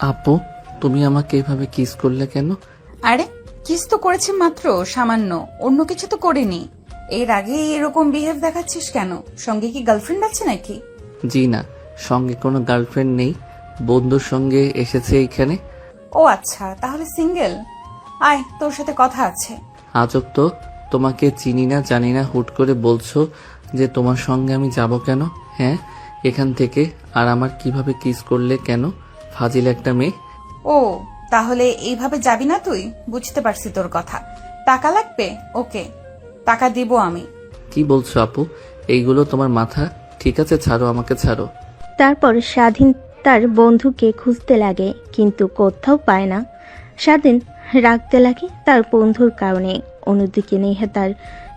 আপু, তুমি আমাকে এভাবে কিস করলে কেন? আরে কিস তো করেছি মাত্র, সামান্য, অন্য কিছু তো করিনি। এর আগে এরকম বিহেভ দেখাচ্ছিস কেন? সঙ্গে কি গার্লফ্রেন্ড আছে নাকি? জি না, সঙ্গে কোনো গার্লফ্রেন্ড নেই, বন্ধুর সঙ্গে এসেছে এইখানে। ও আচ্ছা, তাহলে সিঙ্গেল। আয়, তোর সাথে কথা আছে। আজব তো, তোমাকে চিনি না জানি না, হুট করে বলছো যে তোমার সঙ্গে আমি যাব কেন? হ্যাঁ, এখান থেকে। আর আমার কিভাবে কিস করলে কেন? ফাজিল একটা মেয়ে। ও, তাহলে এইভাবে যাবি না তুই? বুঝতে পারছি তোর কথা। টাকা লাগবে? ওকে, টাকা দিব আমি। কি বলছো আপু? এইগুলো তোমার মাথা ঠিক আছে? ছাড়ো, আমাকে ছাড়ো। তারপর স্বাধীন তার বন্ধুকে খুঁজতে লাগে, কিন্তু কোথাও পায় না। স্বাধীন রাখতে লাগে তার বন্ধুর কারণে। অন্যদিকে নেহা তার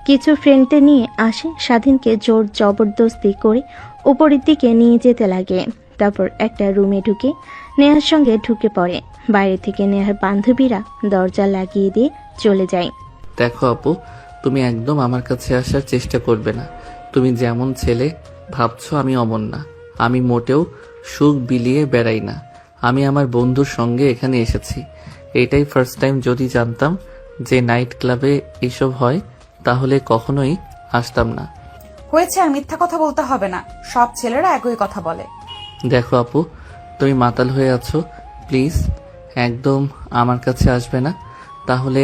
কিছু ফ্রেন্ডদের নিয়ে আসে, স্বাধীনকে জোর জবরদস্তি করে উপরের দিকে নিয়ে যেতে লাগে। তারপর একটা রুমে ঢুকে নেহার সঙ্গে ঢুকে পড়ে। বাইরে থেকে নেহার বান্ধবীরা দরজা লাগিয়ে দিয়ে চলে যায়। দেখো আপু, তুমি একদম আমার কাছে আসার চেষ্টা করবে না। তুমি যেমন ছেলে ভাবছো আমি অমন না। আমি মোটেও সুখ বিলিয়ে বেড়াই না। আমি আমার বন্ধুর সঙ্গে এখানে এসেছি। এটাই ফার্স্ট টাইম। যদি জানতাম যে নাইট ক্লাবে এসব হয় তাহলে কখনোই আসতাম না। হয়েছে, আর মিথ্যা কথা বলতে হবে না। সব ছেলেরা একই কথা বলে। দেখো আপু, তুমি মাতাল হয়ে আছো। প্লিজ একদম আমার কাছে আসবে না, তাহলে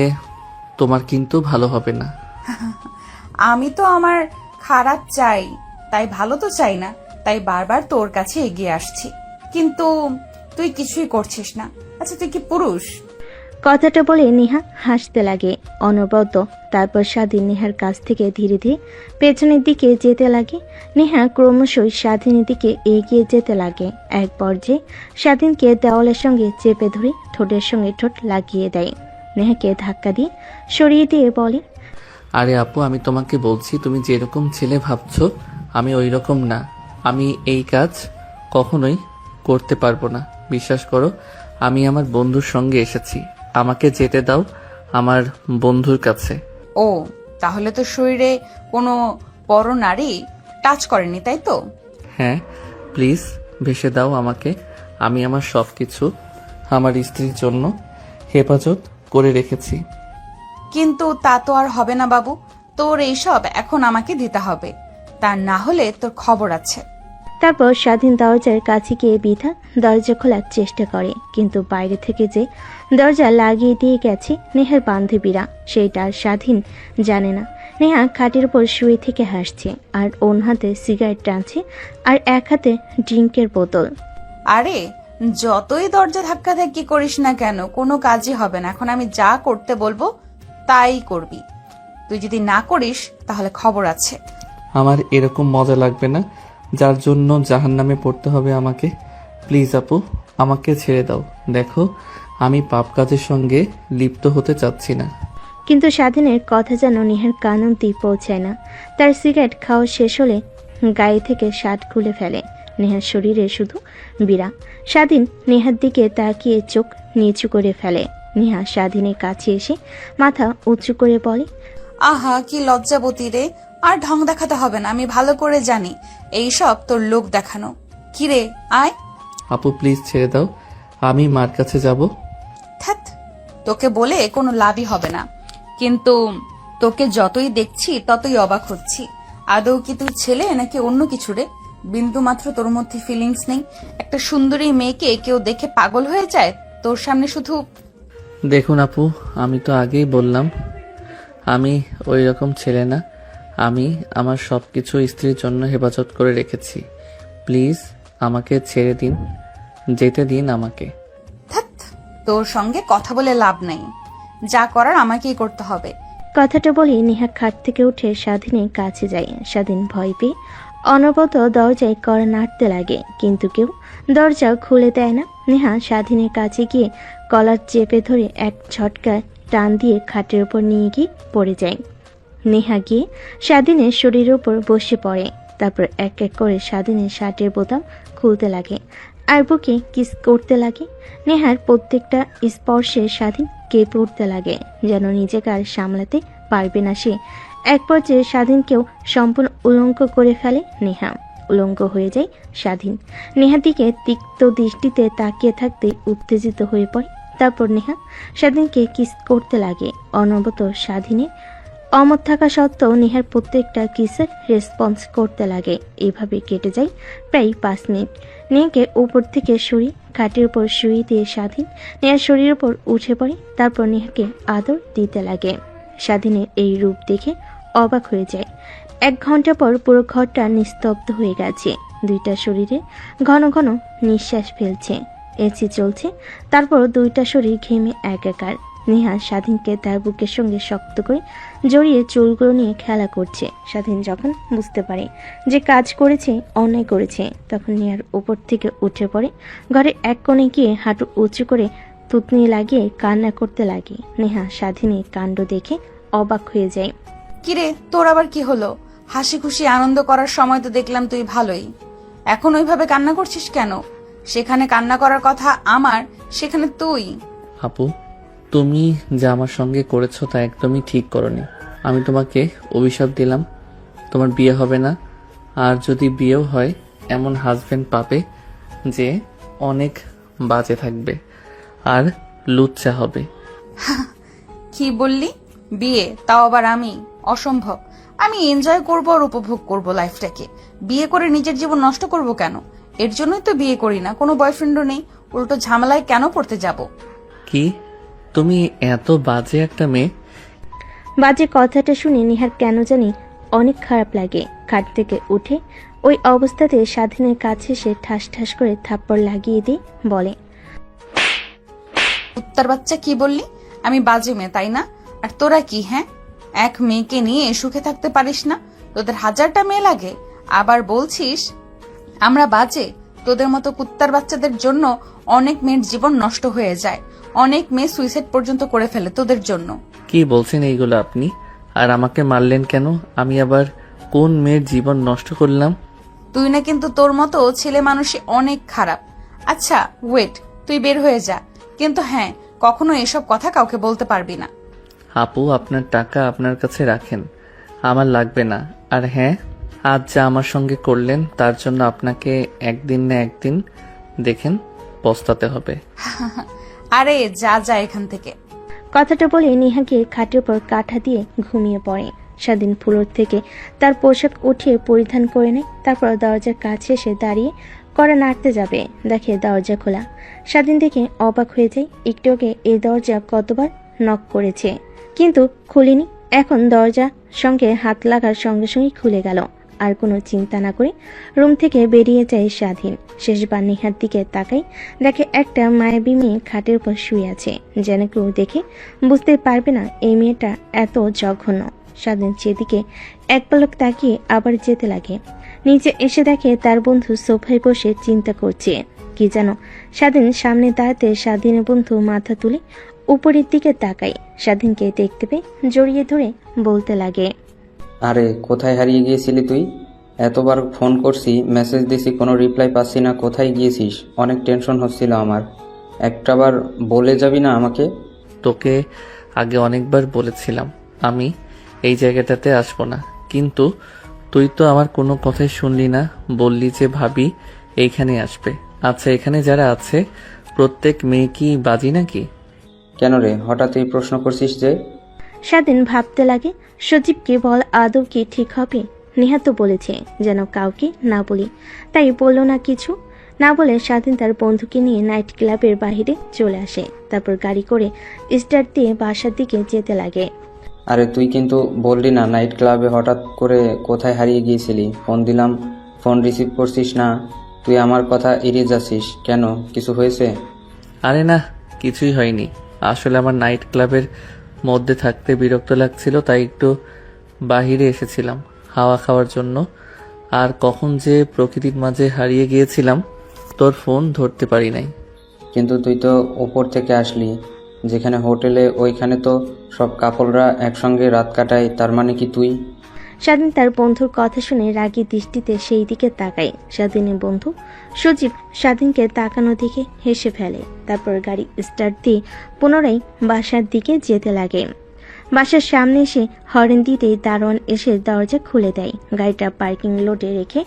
তোমার কিন্তু ভালো হবে না। আমি তো আমার খারাপ চাই, তাই ভালো তো চাই না। তাই বারবার তোর কাছে এগিয়ে আসছি, কিন্তু তুই কিছুই করছিস না। আচ্ছা, তুই কি পুরুষ? কথাটা বলে নেহা হাসতে লাগে অনবরত। তারপর স্বাধীন নেহার কাছ থেকে ধীরে ধীরে পেছনের দিকে যেতে লাগে। নেহা ক্রমশই স্বাধীনের দিকে এগিয়ে যেতে লাগে। এক পর্যায়ে স্বাধীনকে দেওয়ালের সঙ্গে চেপে ধরে ঠোঁটের সঙ্গে ঠোঁট লাগিয়ে দেয়। নেহাকে ধাক্কা দিয়ে সরিয়ে দিয়ে বলে, আরে আপু, আমি তোমাকে বলছি, তুমি যেরকম ছেলে ভাবছো আমি ওই রকম না। আমি এই কাজ কখনোই করতে পারবো না। বিশ্বাস করো, আমি আমার বন্ধুর সঙ্গে এসেছি। আমাকে যেতে দাও আমার বন্ধুর কাছে। ও, তাহলে তো শরীরে কোনো বড় নারী টাচ করেনি, তাই তো? হ্যাঁ, প্লিজ ভেসে দাও আমাকে। আমি আমার সব কিছু আমার স্ত্রীর জন্য হেফাজত করে রেখেছি। কিন্তু তা তো আর হবে না বাবু। তোর এইসব এখন আমাকে দিতে হবে, তা না হলে তোর খবর আছে। তারপর স্বাধীন দরজার কাছে গিয়ে বিধা দরজা খোলার চেষ্টা করে, কিন্তু বাইরে থেকে যে দরজা লাগিয়ে দিয়ে গেছে নেহার বান্ধবীরা, সেইটা আর স্বাধীন জানে না। নেহা খাটের উপর শুয়ে থেকে হাসছে, আর অন্য হাতে সিগারেট টানছে, আর এক হাতে ড্রিঙ্কের বোতল। আরে, যতই দরজা ধাক্কাধাক্কি করিস না কেন, কোনো কাজই হবে না। এখন আমি যা করতে বলবো তাই করবি। তুই যদি না করিস তাহলে খবর আছে। আমার এরকম মজা লাগবে না, যার জন্য জাহান্নামে পড়তে হবে আমাকে। প্লিজ আপু, আমাকে ছেড়ে দাও। দেখো, আমি পাপ কাজের সঙ্গে লিপ্ত হতে চাচ্ছি না। কিন্তু স্বাধীনের কথা যেন নেহার কান অবধি পৌঁছায় না। তার সিগারেট খাওয়া শেষ হলে গায়ে থেকে শার্ট খুলে ফেলে। নেহার শরীরে শুধু বিড়া। স্বাধীন নেহার দিকে তাকিয়ে চোখ নিচু করে ফেলে। নেহা স্বাধীনের কাছে এসে মাথা উঁচু করে বলে, আহা, কি লজ্জাবতী রে। আর ঢং দেখাতে হবে না, আমি ভালো করে জানি এইসব তোর লোক দেখানো। কিরে, আয়। আপু প্লিজ ছেড়ে দাও, আমি মার কাছে যাব। ধ্যাৎ, তোকে বলে কোনো লাভই হবে না। কিন্তু তোকে যতই দেখছি ততই অবাক হচ্ছি। আদৌ কি তুই ছেলে নাকি অন্য কিছু রে? বিন্দু মাত্র তোর মধ্যে ফিলিংস নেই। একটা সুন্দরী মেয়েকে কেউ দেখে পাগল হয়ে যায়, তোর সামনে শুধু। দেখুন আপু, আমি তো আগেই বললাম আমি ওই রকম ছেলে না। আমি আমার সব কিছু স্ত্রীর জন্য হেফাজত করে রেখেছি। প্লিজ আমাকে ছেড়ে দিন, যেতে দিন আমাকে। ধ্যাৎ, তোর সঙ্গে কথা বলে লাভ নেই। যা করার আমাকেই করতে হবে। কথাটা বলে নেহা খাট থেকে উঠে স্বাধীনের কাছে যায়। স্বাধীন ভয় পেয়ে অনবরত দরজায় কড়া নাড়তে লাগে, কিন্তু কেউ দরজা খুলে দেয় না। নেহা স্বাধীনের কাছে গিয়ে কলার চেপে ধরে এক ঝটকায় টান দিয়ে খাটের উপর নিয়ে গিয়ে পড়ে যায়। নেহা গিয়ে স্বাধীনের শরীরের উপর বসে পড়ে। তারপর এক এক করে স্বাধীনের শার্টের বোতাম খুলতে লাগে আর বুকে কিস করতে লাগে। নেহার প্রত্যেকটা স্পর্শে স্বাধীন কেঁপে উঠতে লাগে, যেন নিজেকে আর সামলাতে পারবে না সে। এক পর্যায়ে স্বাধীনকেও সম্পূর্ণ উলঙ্গ করে ফেলে নেহা। উলঙ্গ হয়ে যায় স্বাধীন। নেহার দিকে তিক্ত দৃষ্টিতে তাকিয়ে থাকতে উত্তেজিত হয়ে পড়ে। তারপর নেহা স্বাধীনকে কিস করতে লাগে। অনবরত স্বাধীনের অমত থাকা সত্ত্বেও নেহার প্রত্যেকটা কিসের রেসপন্স করতে লাগে। এইভাবে কেটে যায় প্রায় 5 মিনিট। নেহাকে উপর থেকে সরিয়ে খাটের উপর শুয়ে দিয়ে স্বাধীন নেহার শরীরের উপর উঠে পড়ে। তারপর নেহাকে আদর দিতে লাগে। স্বাধীনের এই রূপ দেখে অবাক হয়ে যায়। 1 ঘন্টা পর পুরো ঘরটা নিস্তব্ধ হয়ে গেছে। দুইটা শরীরে ঘন ঘন নিঃশ্বাস ফেলছে। এসি চলছে, তারপর দুইটা শরীর ঘেমে একাকার। নেহা স্বাধীনকে তার বুকের সঙ্গে শক্ত করে জড়িয়ে চুলগুলো নিয়ে খেলা করছে। স্বাধীন যখন বুঝতে পারে যে কাজ করেছে, অন্যায় করেছে, তখন নেহার উপর থেকে উঠে পড়ে। ঘরের এক কোণে গিয়ে হাঁটু উঁচু করে থুতনি লাগিয়ে কান্না করতে লাগে। নেহা স্বাধীনের কাণ্ড দেখে অবাক হয়ে যায়। কিরে, তোর আবার কি হলো? হাসি খুশি আনন্দ করার সময় তো দেখলাম তুই ভালোই, এখন ওইভাবে কান্না করছিস কেন? সেখানে কান্না করার কথা আমার, সেখানে তুই। আপু, তুমি যা আমার সঙ্গে করেছো তা একদমই ঠিক করনি। আমি তোমাকে অভিশাপ দিলাম, তোমার বিয়ে হবে না। আর যদি বিয়েও হয়, এমন হাজবেন্ড পাবে যে অনেক বাজে থাকবে আর লুচ্চা হবে। কি বললি? বিয়ে? তাও আবার আমি? অসম্ভব। আমি এনজয় করব আর উপভোগ করব লাইফটাকে। বিয়ে করে নিজের জীবন নষ্ট করব কেন? এর জন্যই তো বিয়ে করি না। কোনো বয়ফ্রেন্ডও নেই, উল্টো ঝামেলায় কেন পড়তে যাব? কি, তুমি এত বাজে একটা মেয়ে? বাজে কথাটা শুনে নিহার কেন জানি অনেক খারাপ লাগে। খাট থেকে উঠে ওই অবস্থাতে স্বাধীনের কাছে এসে ঠাস ঠাস করে থাপ্পড় লাগিয়ে দিয়ে বলে, কুত্তার বাচ্চা, কি বললি? আমি বাজে মেয়ে, তাই না? আর তোরা কি? হ্যাঁ, এক মেয়েকে নিয়ে সুখে থাকতে পারিস না? তোদের 1000টা মেয়ে লাগে, আবার বলছিস আমরা বাজে? তোদের মতো কুত্তার বাচ্চাদের জন্য অনেক মেয়ের জীবন নষ্ট হয়ে যায়। অনেক মেয়ে সুইসাইড পর্যন্ত করে ফেলে তোদের জন্য। কি বলছেন এইগুলো আপনি? আর আমাকে মারলেন কেন? আমি আবার কোন মেয়ের জীবন নষ্ট করলাম? তুই না, কিন্তু তোর মতো ছেলে মানুষই অনেক খারাপ। আচ্ছা ওয়েট, তুই বের হয়ে যা, কিন্তু হ্যাঁ, কখনো এসব কথা কাউকে বলতে পারবি না। আপু, আপনার টাকা আপনার কাছে রাখেন, আমার লাগবে না। আর হ্যাঁ, আজ যা আমার সঙ্গে করলেন তার জন্য আপনাকে একদিন না একদিন দেখেন পস্তাতে হবে। আরে যা যা এখান থেকে। কথাটা বলে নেহা গিয়ে খাটের উপর কাঁথা দিয়ে ঘুমিয়ে পড়ে। স্বাধীন ফ্লোর থেকে তার পোশাক উঠিয়ে পরিধান করে নেয়। তারপর দরজার কাছে এসে দাঁড়িয়ে কড়া নাড়তে যাবে, দেখে দরজা খোলা। স্বাধীন দেখে অবাক হয়ে যায়। একটু আগে এই দরজা কতবার নক করেছে, কিন্তু খুলিনি। এখন দরজা সঙ্গে হাত লাগার সঙ্গে সঙ্গে খুলে গেল। আর কোনো চিন্তা না করে রুম থেকে বেরিয়ে যায় স্বাধীন। শেষবার নেহার দিকে তাকাই, দেখে একটা মায়াবী মেয়ে খাটের উপর শুয়ে আছে। যেন কেউ দেখে বুঝতে পারবে না এই মেয়েটা এত জঘন্য। স্বাধীন সেদিকে এক পলক তাকিয়ে আবার যেতে লাগে। নিচে এসে দেখে তার বন্ধু সোফায় বসে চিন্তা করছে কি যেন। স্বাধীন সামনে দাঁড়াতে স্বাধীনের বন্ধু মাথা তুলে উপরের দিকে তাকাই। স্বাধীনকে দেখতে পেয়ে জড়িয়ে ধরে বলতে লাগে, আরে কোথায় হারিয়ে গিয়েছিলি তুই? এতবার ফোন করছি, মেসেজ দিছি, কোনো রিপ্লাই পাচ্ছি না। কোথায় গিয়েছিস? অনেক টেনশন হচ্ছিল আমার। একটাবার বলে যাবি না আমাকে? তোকে আগে অনেকবার বলেছিলাম আমি এই জায়গাটাতে আসবো না, কিন্তু তুই তো আমার কোনো কথাই শুনলি না। বললি যে ভাবি এইখানে আসবে। আচ্ছা, এখানে যারা আছে প্রত্যেক মেয়ে কি বাজি নাকি? কেন রে, হঠাৎ এই প্রশ্ন করছিস যে? স্বাধীন ভাবতে লাগে, সজীবকে বল আদৌ কি ঠিক হবে? নেহা তো বলেছে যেন কাউকে না বলি, তাই বলল না কিছু। না বলে স্বাধীন তার বন্ধুকে নিয়ে নাইট ক্লাবের বাইরে চলে আসে। তারপর গাড়ি করে স্টার্ট দিয়ে বাসার দিকে যেতে লাগে। আরে তুই কিন্তু বললি না নাইট ক্লাবে হঠাৎ করে কোথায় হারিয়ে গিয়েছিলি? ফোন দিলাম, ফোন রিসিভ করছিস না। তুই আমার কথা এড়িয়ে যাচ্ছিস কেন? কিছু হয়েছে? আরে না, কিছুই হয়নি। আসলে আমার নাইট ক্লাবের মধ্যে থাকতে বিরক্ত লাগছিল, তাই একটু বাহিরে এসেছিলাম হাওয়া খাওয়ার জন্য। আর কখন যে প্রকৃতির মাঝে হারিয়ে গিয়েছিলাম, তোর ফোন ধরতে পারি নাই। কিন্তু তুই তো ওপর থেকে আসলি, যেখানে হোটেলে, ওইখানে তো সব কাপলরা একসঙ্গে রাত কাটায়। তার মানে কি তুই? স্বাধীন তার বন্ধুর কথা শুনে রাগী দৃষ্টিতে সেই দিকে তাকায়। স্বাধীনের বন্ধু সজীব স্বাধীনকে তাকানো দেখে হেসে ফেলে। তারপর গাড়ি স্টার্ট দিয়ে পুনরায় বাসার দিকে যেতে লাগে। বাসার সামনে এসে হর্ন দিতেই দারোয়ান এসে দরজা খুলে দেয়। গাড়িটা পার্কিং লটে রেখে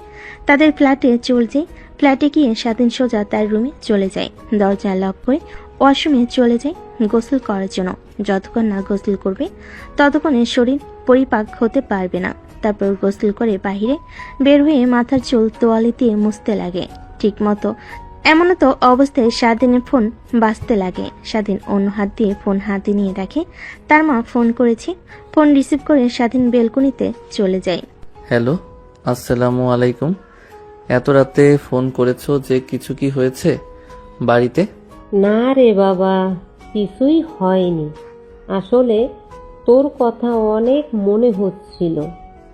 তাদের ফ্ল্যাটে চলে যায়। ফ্ল্যাটে গিয়ে স্বাধীন সোজা তার রুমে চলে যায়। দরজা লক করে ওয়াশরুমে চলে যায় গোসল করার জন্য। যতক্ষণ না গোসল করবে ততক্ষণে শরীর পরিপাক হতে পারবে না। তারপর গোসল করে বাহিরে বের হয়ে মাথার চুল তোয়ালে দিয়ে মুছতে লাগে। ঠিক মতো এমনতো অবস্থায় স্বাধীনের ফোন বাজতে লাগে। স্বাধীন অন্য হাত দিয়ে ফোন হাতে নিয়ে দেখে তার মা ফোন করেছে। ফোন রিসিভ করে স্বাধীন বেলকনিতে চলে যায়। হ্যালো, আসসালামু আলাইকুম। এত রাতে ফোন করেছো যে কিছু কি হয়েছে বাড়িতে? না রে বাবা, কিছুই হয়নি। আসলে তোর কথা অনেক মনে হচ্ছিল।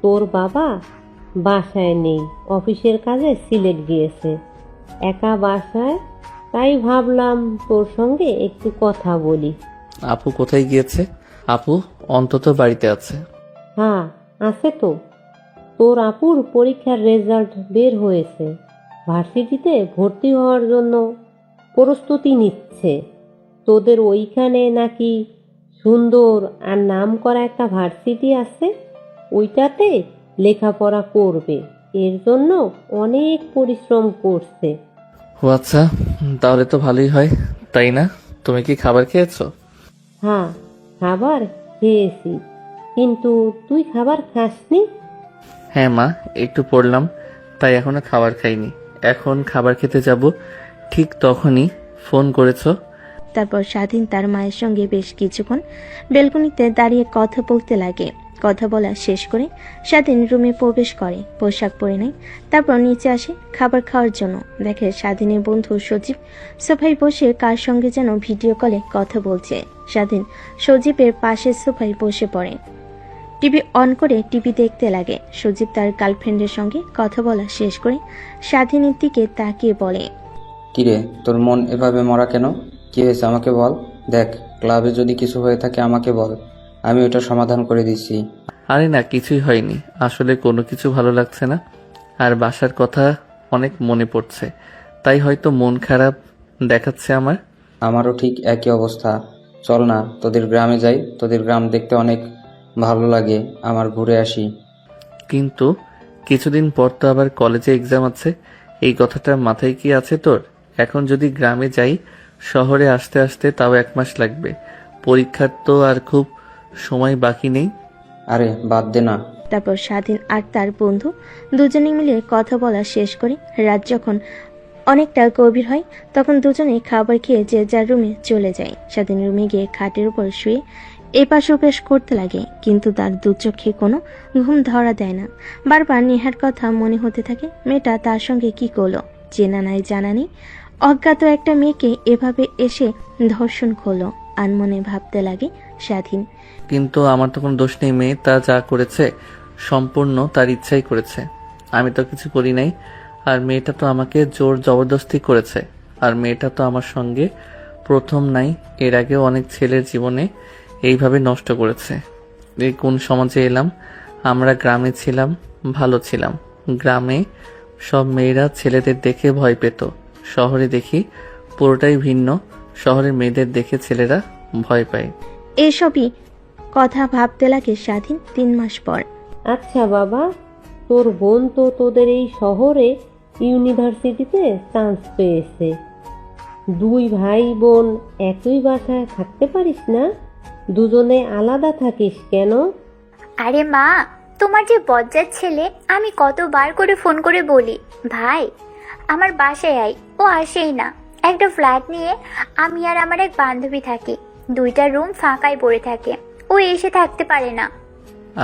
তোর বাবা বাসায় নেই, অফিসের কাজে সিলেট গিয়েছে, একা বাসায়। তাই ভাবলাম তোর সঙ্গে একটু কথা বলি। আপু কোথায় গিয়েছে? আপু অন্তত বাড়িতে আছে। হ্যাঁ, আছে তো। তোর আপুর পরীক্ষার রেজাল্ট বের হয়েছে, ভার্সিটিতে ভর্তি হওয়ার জন্য প্রস্তুতি নিচ্ছে। তোদের ওইখানে নাকি সুন্দর আর নাম করা একটা ভার্সিটি আছে, ওইটাতে লেখাপড়া করবে। এর জন্য অনেক পরিশ্রম করছে। ও আচ্ছা, তাহলে তো ভালোই হয়, তাই না? তুমি কি খাবার খেয়েছো? হ্যাঁ, খাবার খেয়েছি। কিন্তু তুই খাবার খাসনি? হ্যাঁ মা, একটু পড়লাম, তাই এখনো খাবার খাইনি। এখন খাবার খেতে যাব, ঠিক তখনই ফোন করেছো। তারপর স্বাধীন তার মায়ের সঙ্গে বেশ কিছুক্ষণ বেলকনিতে দাঁড়িয়ে কথা বলতে লাগে। কথা বলা শেষ করে স্বাধীন রুমে প্রবেশ করে, পোশাক পরে নেয়। তারপর নিচে আসে খাবার খাওয়ার জন্য। দেখে স্বাধীনের বন্ধু সজীব সোফায় বসে কার সঙ্গে যেন ভিডিও কলে কথা বলছে। স্বাধীন সজীবের পাশের সোফায় বসে পড়ে, টিভি অন করে টিভি দেখতে লাগে। সজীব তার গার্লফ্রেন্ডের সঙ্গে কথা বলা শেষ করে স্বাধীনের দিকে তাকিয়ে বলে, কিরে, তোর মন এভাবে মরা কেন? কি হয়েছে আমাকে বল। দেখ, ক্লাবে যদি কিছু হয়ে থাকে আমাকে বল, আমি ওটা সমাধান করে দিচ্ছি। আরে না, কিছুই হয়নি। আসলে কোনো কিছু ভালো লাগছে না, আর বাসার কথা অনেক মনে পড়ছে, তাই হয়তো মন খারাপ দেখাচ্ছে আমার। আমারও ঠিক একই অবস্থা। চল না তোদের গ্রামে যাই, তোদের গ্রাম দেখতে অনেক ভালো লাগে, আমার ঘুরে আসি। কিন্তু কিছুদিন পর তো আবার কলেজে এক্সাম আছে, এই কথাটা মাথায় কি আছে তোর? এখন যদি গ্রামে যাই, শহরে আসতে আসতে তাও 1 মাস লাগবে। পরীক্ষার তো আর খুব সময় বাকি নেই। আরে বাদ দে না। তারপর স্বাধীন আর তার বন্ধু দুজনে মিলে কথা বলা শেষ করে রাত যখন অনেকটা গভীর হয় তখন দুজনে খাবার খেয়ে যে যার রুমে চলে যায়। স্বাধীন রুমে গিয়ে খাটের উপর শুয়ে এপাশ ওপাশ করতে লাগে, কিন্তু তার দু চোখে কোনো ঘুম ধরা দেয় না। বারবার নেহার কথা মনে হতে থাকে। মেয়েটা তার সঙ্গে কি করলো, চেনা নাই জানা নেই, অজ্ঞাত একটা মেয়েকে এভাবে এসে ধর্ষণ করলো। আনমনে ভাবতে লাগে স্বাধীন। কিন্তু আমার তো কোনো দোষ নেই, মেয়ে তা যা করেছে সম্পূর্ণ তার ইচ্ছাই করেছে, আমি তো কিছু করি নাই। আর মেয়েটা তো আমাকে জোর জবরদস্তি করেছে। আর মেয়েটা তো আমার সঙ্গে প্রথম নাই, এর আগেও অনেক ছেলের জীবনে এইভাবে নষ্ট করেছে। এই কোন সমাজে এলাম? আমরা গ্রামে ছিলাম, ভালো ছিলাম। গ্রামে সব মেয়েরা ছেলেদের দেখে ভয় পেত, শহরে দেখি পুরোটাই ভিন্ন। শহরের মেয়েদের দেখে ছেলেরা ভয় পায়। এসবই কথা ভাবতে লাগে স্বাধীন 3 মাস পর। আচ্ছা বাবা, তোর বোন তো তোদের এই শহরে ইউনিভার্সিটিতে চান্স পেয়েছে। 2 ভাই বোন একই বাসায় থাকতে পারিস না? দুজনে আলাদা থাকিস কেন? আরে মা, তোমার যে বজ্জাত ছেলে, আমি কতবার করে ফোন করে বলি ভাই আমার বাসায় আয়, ও আসেই না। একটা ফ্ল্যাট নিয়ে আমি আর আমার এক বান্ধবী থাকি, 2টা রুম ফাঁকাই পড়ে থাকে, ও এসে থাকতে পারে না।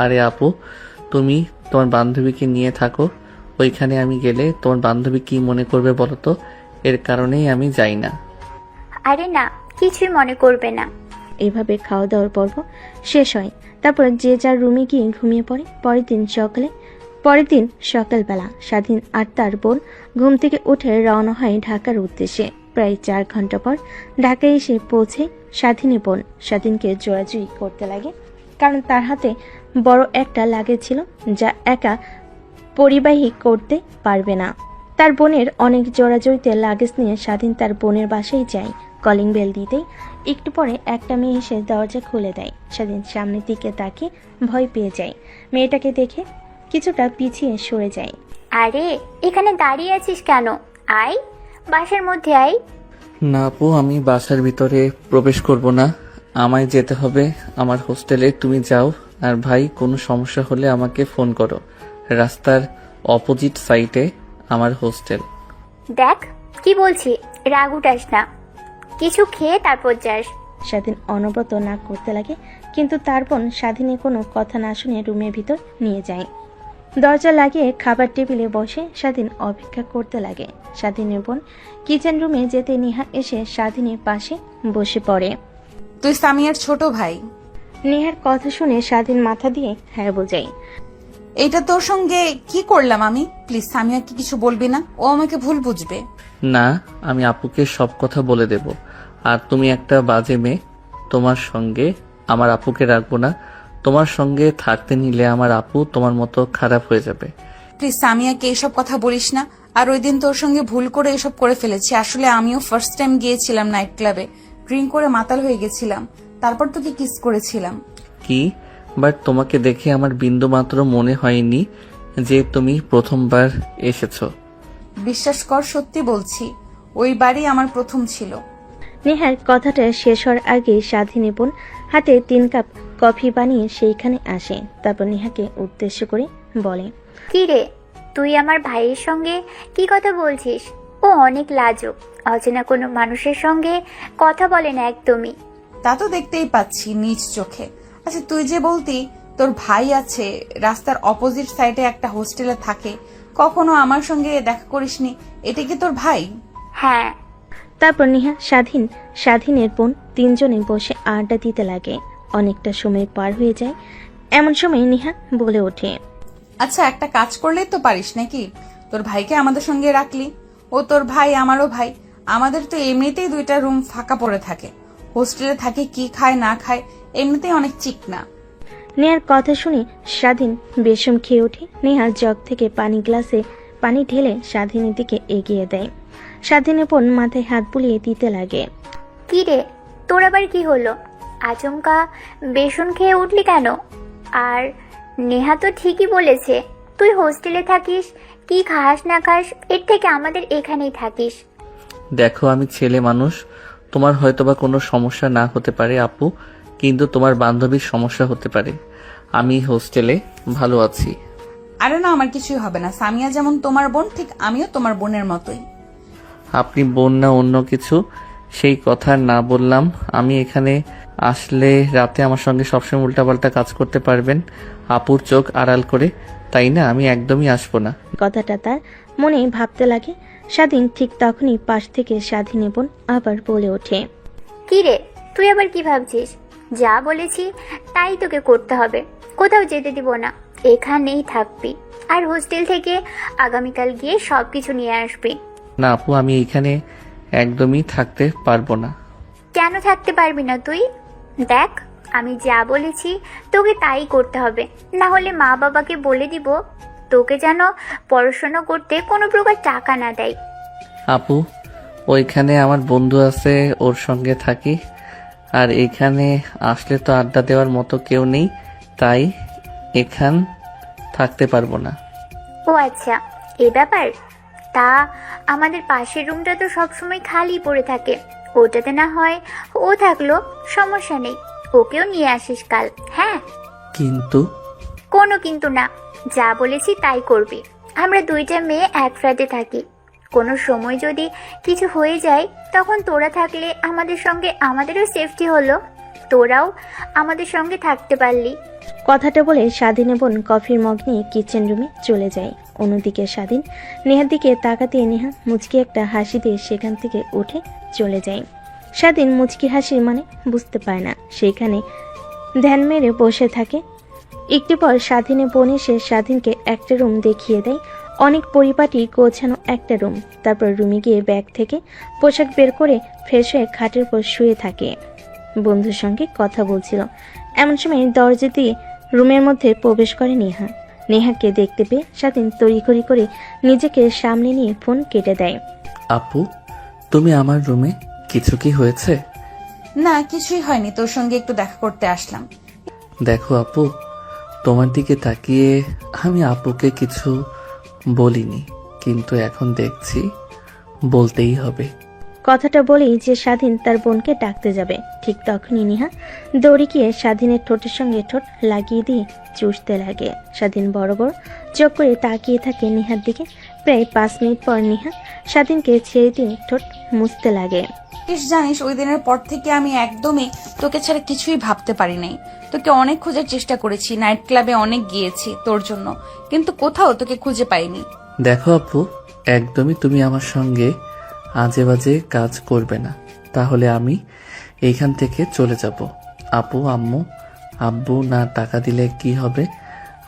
আরে আপু, তুমি তোমার বান্ধবীকে নিয়ে থাকো, ওইখানে আমি গেলে তোমার বান্ধবী কি মনে করবে বলো তো? এর কারণেই আমি যাই না। আরে না, কিছুই মনে করবে না। এভাবে খাওয়া দাওয়ার পর্ব শেষ হয়। তারপর যে যার রুমে গিয়ে ঘুমিয়ে পড়ে। পরের দিন সকালবেলা স্বাধীন আর তার বোন ঘুম থেকে উঠে রওনা হয় ঢাকার উদ্দেশ্যে। প্রায় 4 ঘন্টা পর ঢাকায় এসে পৌঁছে স্বাধীনের বোন। স্বাধীনকে জোরাজুরি করতে লাগে, কারণ তার হাতে বড় একটা লাগেজ ছিল যা একা পরিবাহী করতে পারবে না। তার বোনের অনেক জোরাজুরিতে লাগেজ নিয়ে স্বাধীন তার বোনের বাসায় যায়। কলিং বেল দিতেই একটু পরে একটা মেয়ে এসে দরজা খুলে দেয়। স্বাধীন সামনের দিকে তাকিয়ে ভয় পেয়ে যায়। মেয়েটাকে দেখে কিছুটা পিছিয়ে সরে যায়। আরে এখানে দাঁড়িয়ে আছিস কেন? আয়, বাসার মধ্যে আয়। না আপু, আমি বাসার ভিতরে প্রবেশ করব না। আমায় যেতে হবে আমার হোস্টেলে। তুমি যাও, আর ভাই কোনো সমস্যা হলে আমাকে ফোন করো। রাস্তার অপোজিট সাইডে আমার হোস্টেল। দেখ কি বলছি, রাগ উঠাস না, কিছু খেয়ে তারপর যাস। স্বাধীন অনবরত না করতে লাগে, কিন্তু তার বোন স্বাধীনের কোনো কথা না শুনে রুমের ভিতর নিয়ে যায়। দরজা লাগিয়ে খাবার টেবিলে বসে স্বাধীন অপেক্ষা করতে লাগে। স্বাধীনের বোন কিচেন রুমে যেতে নেহা এসে স্বাধীনের পাশে বসে পড়ে। তুই সামিয়ার ছোট ভাই। নেহার কথা শুনে স্বাধীন মাথা দিয়ে হ্যাঁ বোঝায়। এইটা তোর সঙ্গে কি করলাম আমি? প্লিজ সামিয়াকে কিছু বলবি না, ও আমাকে ভুল বুঝবে। না, আমি আপুকে সব কথা বলে দেব। আর তুমি একটা বাজে মেয়ে, তোমার সঙ্গে আমার আপুকে রাখবো না। তোমার সঙ্গে থাকতে নিলে আমার আপু তোমার মতো খারাপ হয়ে যাবে। প্লিজ সামিয়াকে এসব কথা বলিস না। আর ওই দিন তোর সঙ্গে ভুল করে এসব করে ফেলেছি। আসলে আমিও ফার্স্ট টাইম গিয়েছিলাম নাইট ক্লাবে, ড্রিঙ্ক করে মাতাল হয়ে গেছিলাম, তারপর তোকে কিস করেছিলাম। কি? বাট তোমাকে দেখে আমার বিন্দু মাত্র মনে হয়নি যে তুমি প্রথমবার এসেছো। বিশ্বাস কর, সত্যি বলছি, ওই বাড়ি আমার প্রথম ছিল। নেহার কথাটা শেষ হওয়ার আগে স্বাধীনের বোন হাতে 3 কাপ কফি বানিয়ে সেইখানে আসে। তারপর নেহাকে উদ্দেশ্য করে বলে, কি রে, তুই আমার ভাইয়ের সঙ্গে কি কথা বলছিস? ও অনেক লাজুক, অচেনা কোনো মানুষের সঙ্গে কথা বলে না একদমই। তা তো দেখতেই পাচ্ছি নিজ চোখে। আচ্ছা, তুই যে বলতি তোর ভাই আছে, রাস্তার অপোজিট সাইডে একটা হোস্টেলে থাকে, কখনো আমার সঙ্গে দেখা করিসনি, এটা কি তোর ভাই? হ্যাঁ। তারপর নেহা স্বাধীনের বোন 3 জনে বসে আড্ডা দিতে লাগে। অনেকটা সময় পার হয়ে যায়। এমন সময় নেহা বলে ওঠে, আচ্ছা, একটা কাজ করলেই তো পারিস নাকি? তোর ভাইকে আমাদের সঙ্গে রাখলি। ও তোর ভাই, আমারও ভাই। আমাদের তো এমনিতেই 2টা রুম ফাঁকা পড়ে থাকে। হোস্টেলে থাকে, কি খায় না খায়, এমনিতেই অনেক চিকনা। নেহার কথা শুনে স্বাধীন বেশম খেয়ে ওঠে। নেহা জগ থেকে গ্লাসে পানি ঢেলে স্বাধীনের দিকে এগিয়ে দেয়। স্বাধীনের বোন মাথায় হাত বুলিয়ে দিতে লাগে। কি রে, তোর আবার কি হলো? আচমকা বেসন খেয়ে উঠলি কেন? আর নেহা তো ঠিকই বলেছে, তুই হোস্টেলে থাকিস, কি খাস না খাস, এর থেকে আমাদের এখানেই থাকিস। দেখো, আমি ছেলে মানুষ, তোমার হয়তোবা কোনো সমস্যা না হতে পারে আপু, কিন্তু তোমার বান্ধবীর সমস্যা হতে পারে। আমি হোস্টেলে ভালো আছি। আরে না, আমার কিছুই হবে না। সামিয়া যেমন তোমার বোন, ঠিক আমিও তোমার বোনের মতোই। আপনি বোন না অন্য কিছু, সেই কথা না বললাম। আমি এখানে আসলে রাতে আমার সঙ্গে সবসময় উল্টাপাল্টা কাজ করতে পারবেন আপুর চোখ আড়াল করে, তাই না? আমি একদমই আসবো না। কথাটা তার মনে ভাবতে লাগে। স্বাধীন ঠিক তখনই পাশ থেকে স্বাধীনের বোন আবার বলে ওঠে, কি রে, তুই আবার কি ভাবছিস? যা বলেছি তাই তোকে করতে হবে, কোথাও যেতে দিব না, এখানেই থাকবি। আর হোস্টেল থেকে আগামীকাল গিয়ে সবকিছু নিয়ে আসবি। না আপু, আমি এখানে একদমই থাকতে পারবো না। কেন থাকতে পারবি না তুই? দেখ, আমি যা বলেছি তোকে তাই করতে হবে, না হলে মা বাবাকে বলে দিব তোকে যেন পড়াশোনা করতে কোনো প্রকার টাকা না দেয়। আপু, ওইখানে আমার বন্ধু আছে, ওর সঙ্গে থাকি। আর এখানে আসলে তো আড্ডা দেওয়ার মতো কেউ নেই, তাই এখান থাকতে পারবো না। ও আচ্ছা, এ ব্যাপার। তা আমাদের পাশের রুমটা তো সবসময় খালি পড়ে থাকে, ওটাতে না হয় ও থাকলো, সমস্যা নেই, ওকেও নিয়ে আসিস কাল। হ্যাঁ? কিন্তু কোনো কিন্তু না, যা বলেছি তাই করবি। আমরা 2টা মেয়ে এক ফ্ল্যাটে থাকি, কোনো সময় যদি কিছু হয়ে যায় তখন তোরা থাকলে আমাদের সঙ্গে আমাদেরও সেফটি হলো, তোরাও আমাদের সঙ্গে থাকতে পারলি। কথাটা বলে স্বাধীনের বোন কফির মগ নিয়ে কিচেন রুমে চলে যায়। অন্যদিকে স্বাধীন নেহার দিকে তাকাতে নেহা মুচকি একটা হাসি দিয়ে সেখান থেকে উঠে চলে যায়। স্বাধীন মুচকি হাসি মানে বুঝতে পারে না, সেখানে ধ্যান মেরে বসে থাকে। একটু পর স্বাধীনের বোন এসে স্বাধীনকে একটা রুম দেখিয়ে দেয়, অনেক পরিপাটি গোছানো একটা রুম। তারপর রুমে গিয়ে ব্যাগ থেকে পোশাক বের করে ফ্রেশ হয়ে খাটের উপর শুয়ে থাকে, বন্ধুর সঙ্গে কথা বলছিল। এমন সময় দরজা দিয়ে রুমের মধ্যে প্রবেশ করে নেহা। নেহাকে দেখতে পেয়ে স্বাধীন তড়িঘড়ি করে নিজেকে সামনে নিয়ে ফোন কেটে দেয়। আপু, তুমি আমার রুমে কিছু কি হয়েছে? না, কিছুই হয়নি, তোর সঙ্গে একটু দেখা করতে আসলাম। দেখো আপু, তোমার দিকে তাকিয়ে আমি আপুকে কিছু বলিনি, কিন্তু এখন দেখছি বলতেই হবে। কথাটা বলেই যে স্বাধীন তার বোনকে ডাকতে যাবে, ঠিক তখনই নিহা দৌড়ে গিয়ে স্বাধীনের ঠোঁটের সঙ্গে ঠোঁট লাগিয়ে দিয়ে চুষতে লাগে। স্বাধীন বড় বড় চোখ করে তাকিয়ে থাকে নিহার দিকে। প্রায় 5 মিনিট পর নিহা স্বাধীনকে ছেড়ে দিয়ে ঠোঁট মুছতে লাগে। জানিস, ওই দিনের পর থেকে আমি একদমই তোকে ছাড়া কিছুই ভাবতে পারি নাই। তোকে অনেক খোঁজার চেষ্টা করেছি, নাইট ক্লাবে অনেক গিয়েছি তোর জন্য, কিন্তু কোথাও তোকে খুঁজে পাইনি। দেখো আপু, একদমই তুমি আমার সঙ্গে আজে বাজে কাজ করবে না, তাহলে আমি এইখান থেকে চলে যাব। আপু, আব্বু না টাকা দিলে কি হবে?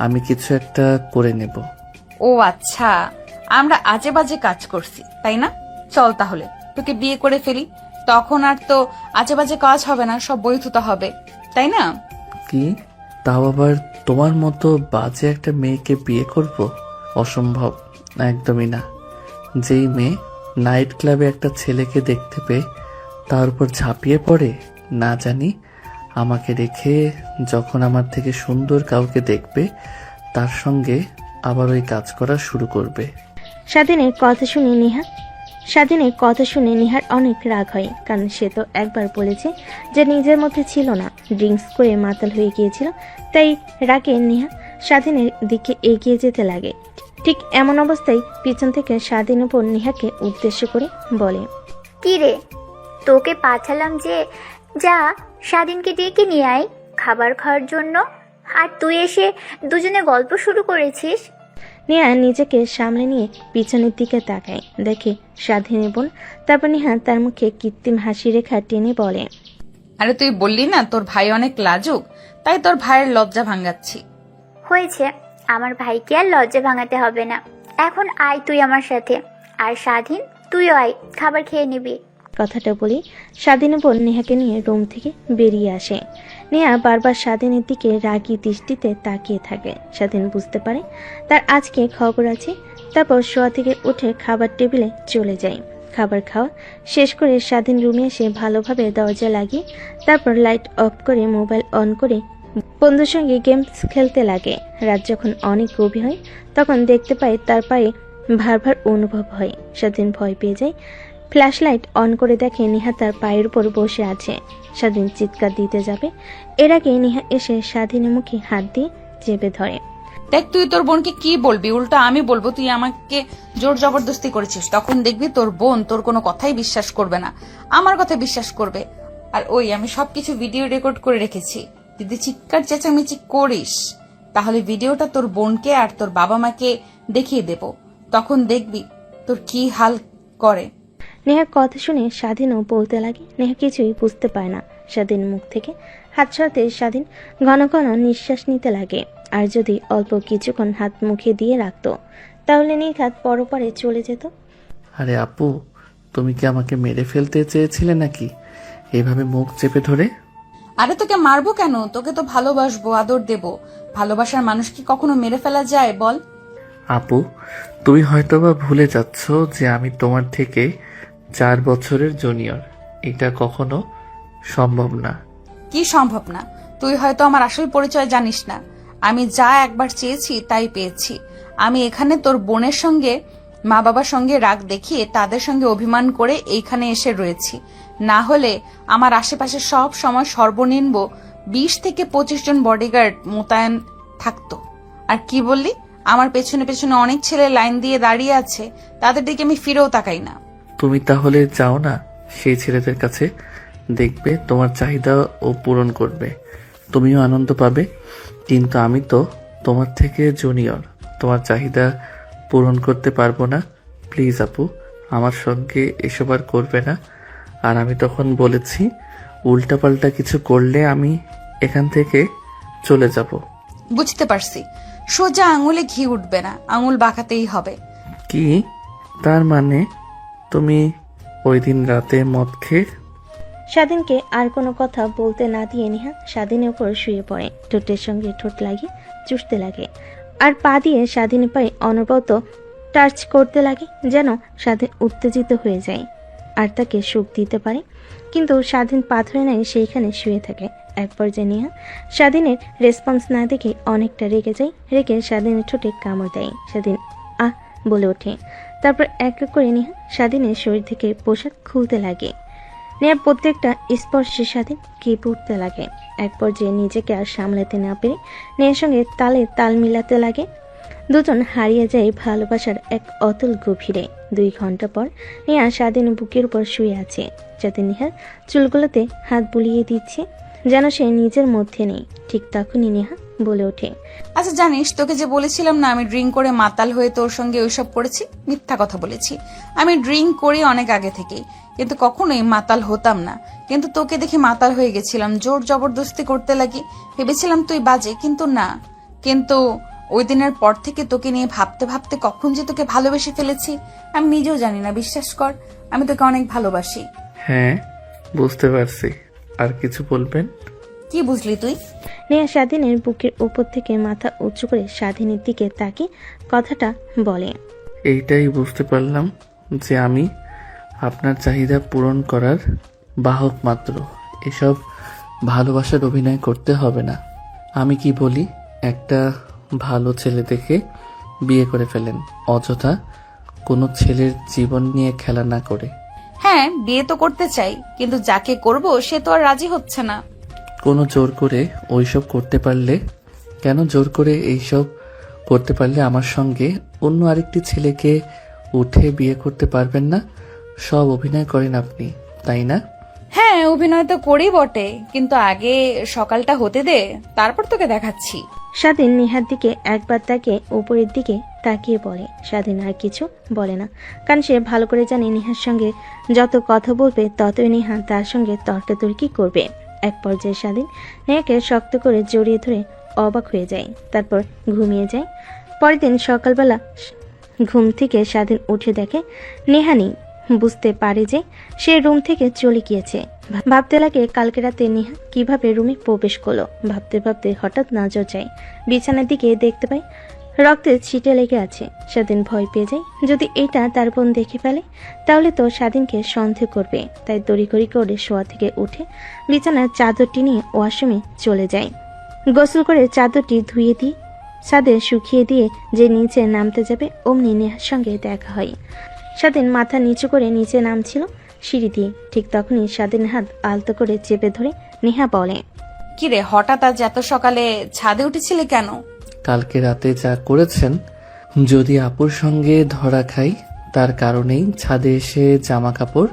আমি কিছু একটা করে নেব। ও আচ্ছা, আমরা আজে বাজে কাজ করছি তাই না? চল তাহলে তোকে বিয়ে করে ফেলি, তখন আর তো আজে বাজে কাজ হবে না, সব বৈধতা হবে, তাই না? কি? তাও আবার তোমার মতো বাজে একটা মেয়েকে বিয়ে করব? অসম্ভব, একদমই না। যেই মেয়ে নাইট ক্লাবে একটা ছেলেকে দেখতে পেয়ে তার উপর ঝাঁপিয়ে পড়ে, না জানি আমাকে রেখে যখন আমার থেকে সুন্দর কাউকে দেখবে তার সঙ্গে আবার ওই কাজ করা শুরু করবে। স্বাধীনের কথা শুনে নিহার অনেক রাগ হয়, কারণ সে তো একবার বলেছে যে নিজের মধ্যে ছিল না, ড্রিঙ্কস করে মাতাল হয়ে গিয়েছিল। তাই রাগে নিহা স্বাধীনের দিকে এগিয়ে যেতে লাগে। ঠিক এমন অবস্থায় পিছন থেকে স্বাধীন উপর নিহাকে উদ্দেশ্য করে বলে, কি রে, তোকে পাঠালাম যে যা স্বাধীনকে ডেকে নিয়ে আয় খাবার খাওয়ার জন্য, আর তুই এসে দুজনে গল্প শুরু করেছিস। নিহা নিজেকে সামলে নিয়ে পিছনের দিকে তাকায়, দেখে স্বাধীনের বোন। তারপর নিহা তার মুখে কৃত্রিম হাসি রেখা টেনে বলে, আরে তুই বললি না তোর ভাই অনেক লাজুক, তাই তোর ভাইয়ের লজ্জা ভাঙাচ্ছি। হয়েছে, আমার ভাইকে আর লজ্জা ভাঙাতে হবে না। এখন আয় তুই আমার সাথে, আর স্বাধীন তুইও আয়, খাবার খেয়ে নিবি। কথাটা বলি স্বাধীনের বোন নেহাকে নিয়ে রুম থেকে বেরিয়ে আসে। নেহা বারবার স্বাধীনের দিকে রাগী দৃষ্টিতে তাকিয়ে থাকে। স্বাধীন বুঝতে পারে তার আজকে খবর আছে। তারপর শোয়া থেকে উঠে খাবার টেবিলে চলে যায়। খাবার খাওয়া শেষ করে স্বাধীন রুমে এসে ভালোভাবে দরজা লাগিয়ে তারপর লাইট অফ করে মোবাইল অন করে বন্ধুর সঙ্গে গেমস খেলতে লাগে। রাত যখন অনেক গভীর হয় তখন দেখতে পায় তার পায়ে ভার ভার অনুভব হয়। স্বাধীন ভয় পেয়ে যায়। ফ্ল্যাশ লাইট অন করে দেখে নেহা তার পায়ের উপর বসে আছে। স্বাধীন চিৎকার দিতে যাবে, এর আগে নেহা এসে স্বাধীনের মুখে হাত দিয়ে চেপে ধরে। দেখ, তুই তোর বোনকে কি বলবি, উল্টা আমি বলবো তুই আমাকে জোর জবরদস্তি করেছিস। তখন দেখবি তোর বোন তোর কোনো কথাই বিশ্বাস করবে না, আমার কথা বিশ্বাস করবে। আর ওই আমি সবকিছু ভিডিও রেকর্ড করে রেখেছি, যদি চিৎকার চেঁচামেচি করিস তাহলে ভিডিওটা তোর বোনকে আর তোর বাবা মাকে দেখিয়ে দেব, তখন দেখবি তোর কি হাল করে। নেহার কথা শুনে স্বাধীনও বলতে লাগে। নেহা কিছুই বুঝতে পায় না। স্বাধীন মুখ থেকে হাত সরাতে স্বাধীন ঘন ঘন নিঃশ্বাস নিতে লাগে। আর যদি অল্প কিছুক্ষণ হাত মুখে দিয়ে রাখতো তাহলে নির্ঘাত পরপরে চলে যেত। আরে আপু, তুমি কি আমাকে মেরে ফেলতে চেয়েছিলে নাকি এভাবে মুখ চেপে ধরে? আরে তোকে মারবো কেন, তোকে তো ভালোবাসবো, আদর দেব। ভালোবাসার মানুষ কি কখনো মেরে ফেলা যায় বল? আপু, তুমি হয়তোবা ভুলে যাচ্ছ যে আমি তোমার থেকে 4 বছরের জুনিয়র। এটা কখনো সম্ভব না। কি সম্ভব না? তুই হয়তো আমার আসল পরিচয় জানিস না। আমি যা একবার চেয়েছি তাই পেয়েছি। আমি এখানে তোর বোনের সঙ্গে মা বাবার সঙ্গে রাগ দেখিয়ে তাদের সঙ্গে অভিমান করে এইখানে এসে রয়েছি। না হলে আমার আশেপাশে সব সময় সর্বনিম্ন 20 থেকে 25 জন বডিগার্ড মোতায়েন থাকতো। আর কি বললি, আমার পেছনে পেছনে অনেক ছেলে লাইন দিয়ে দাঁড়িয়ে আছে, তাদের দিকে আমি ফিরেও তাকাই না। তুমি তাহলে যাও না সেই ছেলেদের কাছে, দেখবে তোমার চাহিদা ও পূরণ করবে, তুমিও আনন্দ পাবে। কিন্তু আমি তো তোমার থেকে জুনিয়র, তোমার চাহিদা পূরণ করতে পারবো না। প্লিজ আপু, আমার সঙ্গে এসব আর করবে না। আর আমি তখন বলেছি উল্টাপাল্টা কিছু করলে আমি এখান থেকে চলে যাব। বুঝতে পারছি, সোজা আঙুলে ঘি উঠবে না, আঙুল বাঁকাতেই হবে। কি তার মানে? তুমি ওই দিন রাতে মদ খেয়ে? স্বাধীনকে আর কোনো কথা বলতে না দিয়ে নেহা স্বাধীনের উপর শুয়ে পড়ে। ঠোঁটের সঙ্গে ঠোঁট লাগিয়ে চুষতে লাগে আর পা দিয়ে স্বাধীনের পায়ে অনবরত টাচ করতে লাগে, যেন স্বাধীন উত্তেজিত হয়ে যায়। আর তাকে সুখ দিতে পারে, কিন্তু স্বাধীন পাথরে নাই সেইখানে শুয়ে থাকে। এক পর্যায়ে নেহা স্বাধীনের রেসপন্স না দেখে অনেকটা রেগে যায়। রেগে স্বাধীনের ঠোঁটে কামড় দেয়। স্বাধীন আহ বলে ওঠে। তারপর এক এক করে নেহা স্বাধীনের শরীর থেকে পোশাক খুলতে লাগে। নেহার প্রত্যেকটা স্পর্শে স্বাধীন কেঁপে উঠতে লাগে। এক পর্যায়ে নিজেকে আর সামলাতে না পেরে নেহার সঙ্গে তালে তাল মিলাতে লাগে। দুজন হারিয়ে যায় ভালোবাসার এক অতল গভীরে। 2 ঘন্টা পর নেহা স্বাধীন বুকের উপর শুয়ে আছে। যাতে নেহার চুলগুলোতে হাত বুলিয়ে দিচ্ছে, যেন সে নিজের মধ্যে নেই। ঠিক তখনই নেহা বলে ওঠে, আচ্ছা জানিস, তোকে যে বলেছিলাম না আমি ড্রিঙ্ক করে মাতাল হয়ে তোর সঙ্গে ওইসব করেছি, মিথ্যা কথা বলেছি। আমি ড্রিঙ্ক করি অনেক আগে থেকেই, কিন্তু কখনোই মাতাল হতাম না। কিন্তু তোকে দেখে মাতাল হয়ে গেছিলাম, জোর জবরদস্তি করতে লাগি। ভেবেছিলাম তুই বাজে, কিন্তু না। কিন্তু ওই দিনের পর থেকে তোকে নিয়ে ভাবতে ভাবতে কখন যে তোকে ভালোবেসে ফেলেছি আমি নিজেও জানি না। বিশ্বাস কর, আমি তোকে অনেক ভালোবাসি। হ্যাঁ, বুঝতে পারছি। আর কিছু বলবেন? কি বুঝলি তুই? নেহা স্বাধীনের বুকের উপর থেকে মাথা উঁচু করে স্বাধীনের দিকে তাকিয়ে কথাটা বলে, এইটাই বুঝতে পারলাম যে আমি আপনার চাহিদা পূরণ করার বাহক মাত্র। এসব ভালোবাসার অভিনয় করতে হবে না। আমি কি বলি, একটা ভালো ছেলে দেখে বিয়ে করে ফেলেন, অযথা কোনো ছেলের জীবন নিয়ে খেলা না করে। হ্যাঁ, বিয়ে তো করতে চাই, কিন্তু যাকে করব সে তো আর রাজি হচ্ছে না। কোনো জোর করে ওইসব করতে পারলে, কেন জোর করে এইসব করতে পারলে আমার সঙ্গে অন্য আরেকটি ছেলেকে উঠে বিয়ে করতে পারবেন না? সব অভিনয় করেন আপনি, তাই না? হ্যাঁ, অভিনয় তো করি বটে, কিন্তু আগে সকালটা হতে দে, তারপর তোকে দেখাচ্ছি। স্বাধীন নেহার দিকে একবার তাকিয়ে উপরের দিকে তাকিয়ে বলে। স্বাধীন আর কিছু বলে না, কারণ সে ভালো করে জানে নেহার সঙ্গে যত কথা বলবে ততই নেহা তার সঙ্গে তর্কাতর্কি করবে। এক পর্যায়ে স্বাধীন নেহাকে শক্ত করে জড়িয়ে ধরে অবাক হয়ে যায়, তারপর ঘুমিয়ে যায়। পরের দিন সকালবেলা ঘুম থেকে স্বাধীন উঠে দেখে নেহা নেই। বুঝতে পারে যে সে রুম থেকে চলে গিয়েছে। ভাবতে লাগে কালকে রাতে নেহা কিভাবে রুমে প্রবেশ করলো। ভাবতে ভাবতে হঠাৎ নজর যায় বিছানার দিকে, দেখতে পায় রক্তের ছিটে লেগে আছে। স্বাধীন ভয় পেয়ে যায়, যদি এটা তার বোন দেখে ফেলে তাহলে তো স্বাধীনকে সন্দেহ করবে। তাই তড়িঘড়ি করে শোয়া থেকে উঠে বিছানার চাদরটি নিয়ে ওয়াশরুমে চলে যায়। গোসল করে চাদরটি ধুয়ে দিয়ে ছাদে শুকিয়ে দিয়ে যে নিচে নামতে যাবে, অমনি নেহার সঙ্গে দেখা হয়। স্বাধীন মাথা নিচু করে নিচে নামছিল সিঁড়ি দিয়ে। ঠিক তখনই স্বাধীন হাত আলতো করে চেপে ধরে নেহা বলে, কিরে, হঠাৎ আজ এত সকালে ছাদে উঠেছিলে কেন? কালকে রাতে যা করেছেন, যদি আপুর সঙ্গে ধরা খাই তার কারণেই ছাদে এসে জামা কাপড়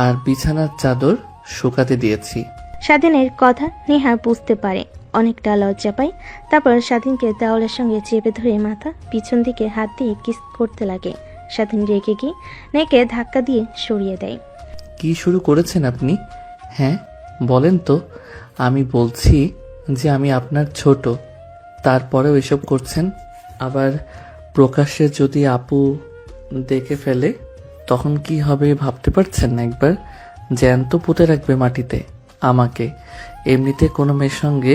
আর বিছানার চাদর শুকাতে দিয়েছি। স্বাধীনের কথা নেহা বুঝতে পারে, অনেকটা লজ্জা পায়। তারপর স্বাধীনকে দেওয়ালের সঙ্গে চেপে ধরে মাথা পিছন দিকে হাত দিয়ে কিস করতে লাগে। স্বাধীন রেগে গিয়ে নেকে ধাক্কা দিয়ে সরিয়ে দেয়। কি শুরু করেছেন আপনি? হ্যাঁ বলেন তো। আমি বলছি যে আমি আপনার ছোট, তারপরেও এসব করছেন। আবার প্রকাশ্যে যদি আপু দেখে ফেলে তখন কি হবে ভাবতে পারছেন না? একবার জ্যান্ত পুঁতে রাখবে মাটিতে আমাকে। এমনিতে কোনো মেয়ের সঙ্গে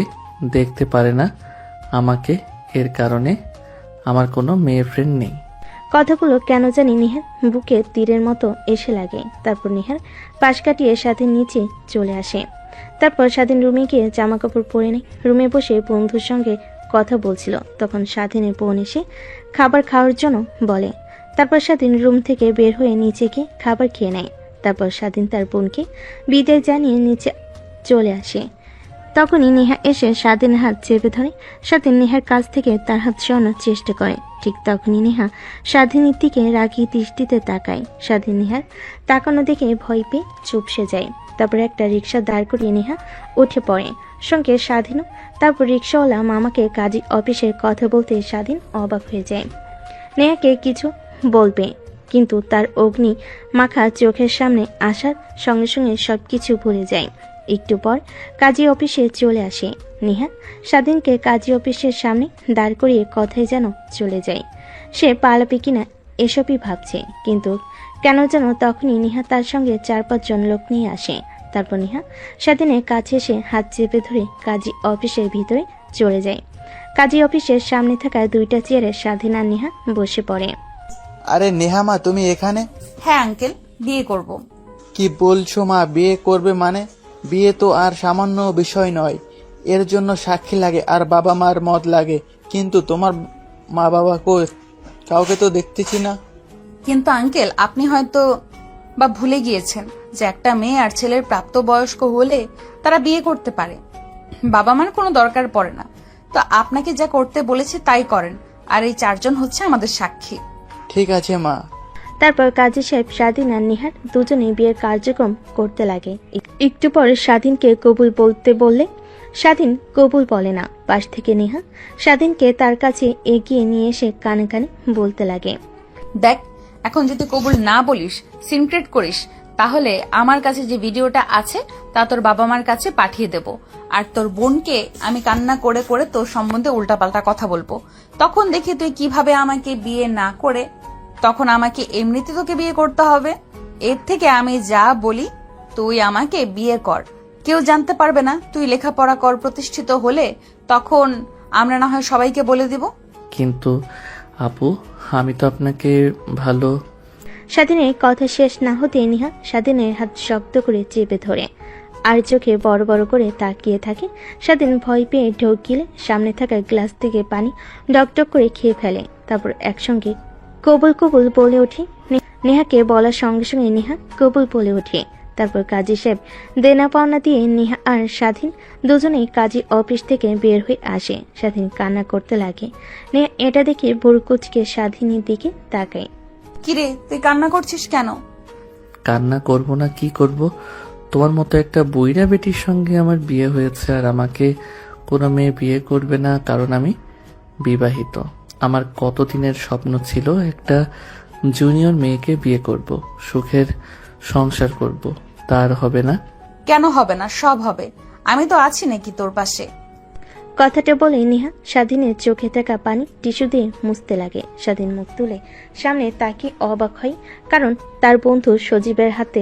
দেখতে পারে না আমাকে, এর কারণে আমার কোনো মেয়ে ফ্রেন্ড নেই। কথাগুলো কেন জানি নেহার বুকে তীরের মতো এসে লাগে। তারপর নেহার পাশ কাটিয়ে স্বাধীন নিচে চলে আসে। তারপর স্বাধীন রুমে গিয়ে জামা কাপড় পরে নেয়। রুমে বসে বন্ধুর সঙ্গে কথা বলছিল, তখন স্বাধীনের বোন এসে খাবার খাওয়ার জন্য বলে। তারপর স্বাধীন রুম থেকে বের হয়ে নিচে গিয়ে খাবার খেয়ে নেয়। তারপর স্বাধীন তার বোনকে বিদায় জানিয়ে নিচে চলে আসে। তখনই নেহা এসে স্বাধীনের হাত চেপে ধরে। স্বাধীন নেহার কাছ থেকে তার হাত সরানোর চেষ্টা করে। ঠিক তখনই নেহা স্বাধীনের দিকে রাগী দৃষ্টিতে তাকায়। স্বাধীন নেহার তাকানো দেখে ভয় পেয়ে চুপসে যায়। তারপর একটা রিক্সা দাঁড় করিয়ে নেহা উঠে পড়ে, সঙ্গে স্বাধীনও। তারপর রিক্সাওয়ালা মামাকে কাজী অফিসের কথা বলতে স্বাধীন অবাক হয়ে যায়। নেহাকে কিছু বলবে, কিন্তু তার অগ্নি মাখা চোখের সামনে আসার সঙ্গে সঙ্গে সবকিছু ভুলে যায়। একটু পর কাজী অফিসে চলে আসে নেহা। স্বাধীনকে কাজী অফিসের সামনে দাঁড় করিয়ে কথায় যেন চলে যায়। সে পালাবে কিনা এসবই ভাবছে, কিন্তু কেন যেন তখনই নেহা তার সঙ্গে 4-5 জন লোক নিয়ে আসে। তারপর নেহা স্বাধীনের কাছে এসে হাত চেপে ধরে কাজী অফিসের ভিতরে চলে যায়। কাজী অফিসের সামনে থাকা 2টা চেয়ারে স্বাধীন আর নেহা বসে পড়ে। আরে নেহা মা, তুমি এখানে? হ্যাঁ আঙ্কেল, বিয়ে করব। কি বলছো মা? বিয়ে করবে মানে? বিয়ে তো আর সামান্য বিষয় নয়, এর জন্য সাক্ষী লাগে আর বাবা মার মত লাগে। কিন্তু তোমার মা বাবা কই? কাউকে তো দেখতেছি না। কিন্তু আঙ্কেল, আপনি হয়তো বা ভুলে গিয়েছেন যে একটা মেয়ে আর ছেলের প্রাপ্তবয়স্ক হলে তারা বিয়ে করতে পারে, বাবা মার কোনো দরকার পড়ে না। তো আপনাকে যা করতে বলেছে তাই করেন, আর এই 4 জন হচ্ছে আমাদের সাক্ষী। ঠিক আছে মা। তারপর কাজী সাহেব, স্বাধীন আর নিহার দুজনেই বিয়ের কার্যক্রম করতে লাগে। একটু পরে স্বাধীনকে কবুল বলতে বললে স্বাধীন কবুল বলে না। পাশ থেকে নিহা স্বাধীনকে তার কাছে এগিয়ে নিয়ে এসে কানে কানে বলতে লাগে, দেখ, এখন যদি কবুল না বলিস, সিনক্রেট করিস, তাহলে আমার কাছে যে ভিডিওটা আছে তা তোর বাবা মার কাছে পাঠিয়ে দেব। আর তোর বোনকে আমি কান্না করে করে তোর সম্বন্ধে উল্টাপাল্টা কথা বলবো। তখন দেখি তুই কিভাবে আমাকে বিয়ে না করে, তখন আমাকে এমনিতে তোকে বিয়ে করতে হবে। এর থেকে আমি যা বলি, তুই আমাকে বিয়ে কর, কেউ জানতে পারবে না। তুই লেখাপড়া কর, প্রতিষ্ঠিত হলে তখন আমরা না হয় সবাইকে বলে দিব। কিন্তু আপু, আমি তো আপনাকে ভালো। স্বাধীনের কথা শেষ না হতে নিহা স্বাধীনের হাত শক্ত করে চেপে ধরে আর চোখে বড় বড় করে তাকিয়ে থাকে। স্বাধীন ভয় পেয়ে ঢোক গিলে সামনে থাকা গ্লাস থেকে পানি ডকডক করে খেয়ে ফেলে। তারপর একসঙ্গে কবুল কবুল বলে ওঠে। নেহাকে বলার সঙ্গে সঙ্গে নেহা কবুল বলে ওঠে। তারপর কাজী সাহেব দেনা পাওনা দিয়ে নেহা আর স্বাধীন দুজনেই কাজী অফিস থেকে বের হয়ে আসে। স্বাধীন কান্না করতে লাগে। নেহা এটা দেখে ভুরকুচকে স্বাধীনের দিকে তাকায়। কিরে, তুই কান্না করছিস কেন? কান্না করব না কি করব? তোমার মতো একটা বুইড়া বেটির সঙ্গে আমার বিয়ে হয়েছে, আর আমাকে কোনো মেয়ে বিয়ে করবে না কারণ আমি বিবাহিত। আমার কতদিনের স্বপ্ন ছিল একটা জুনিয়র মেয়েকে বিয়ে করব, সুখের সংসার করব। তার হবে না? কেন হবে না? সব হবে। আমি তো আছি নাকি তোর পাশে? কথাটা বলে নেহা স্বাধীনের চোখে থাকা পানি টিস্যু দিয়ে মুছতে লাগে। স্বাধীন মুখ তুলে সামনে তাকিয়ে অবাক হয়, কারণ তার বন্ধু সজীবের হাতে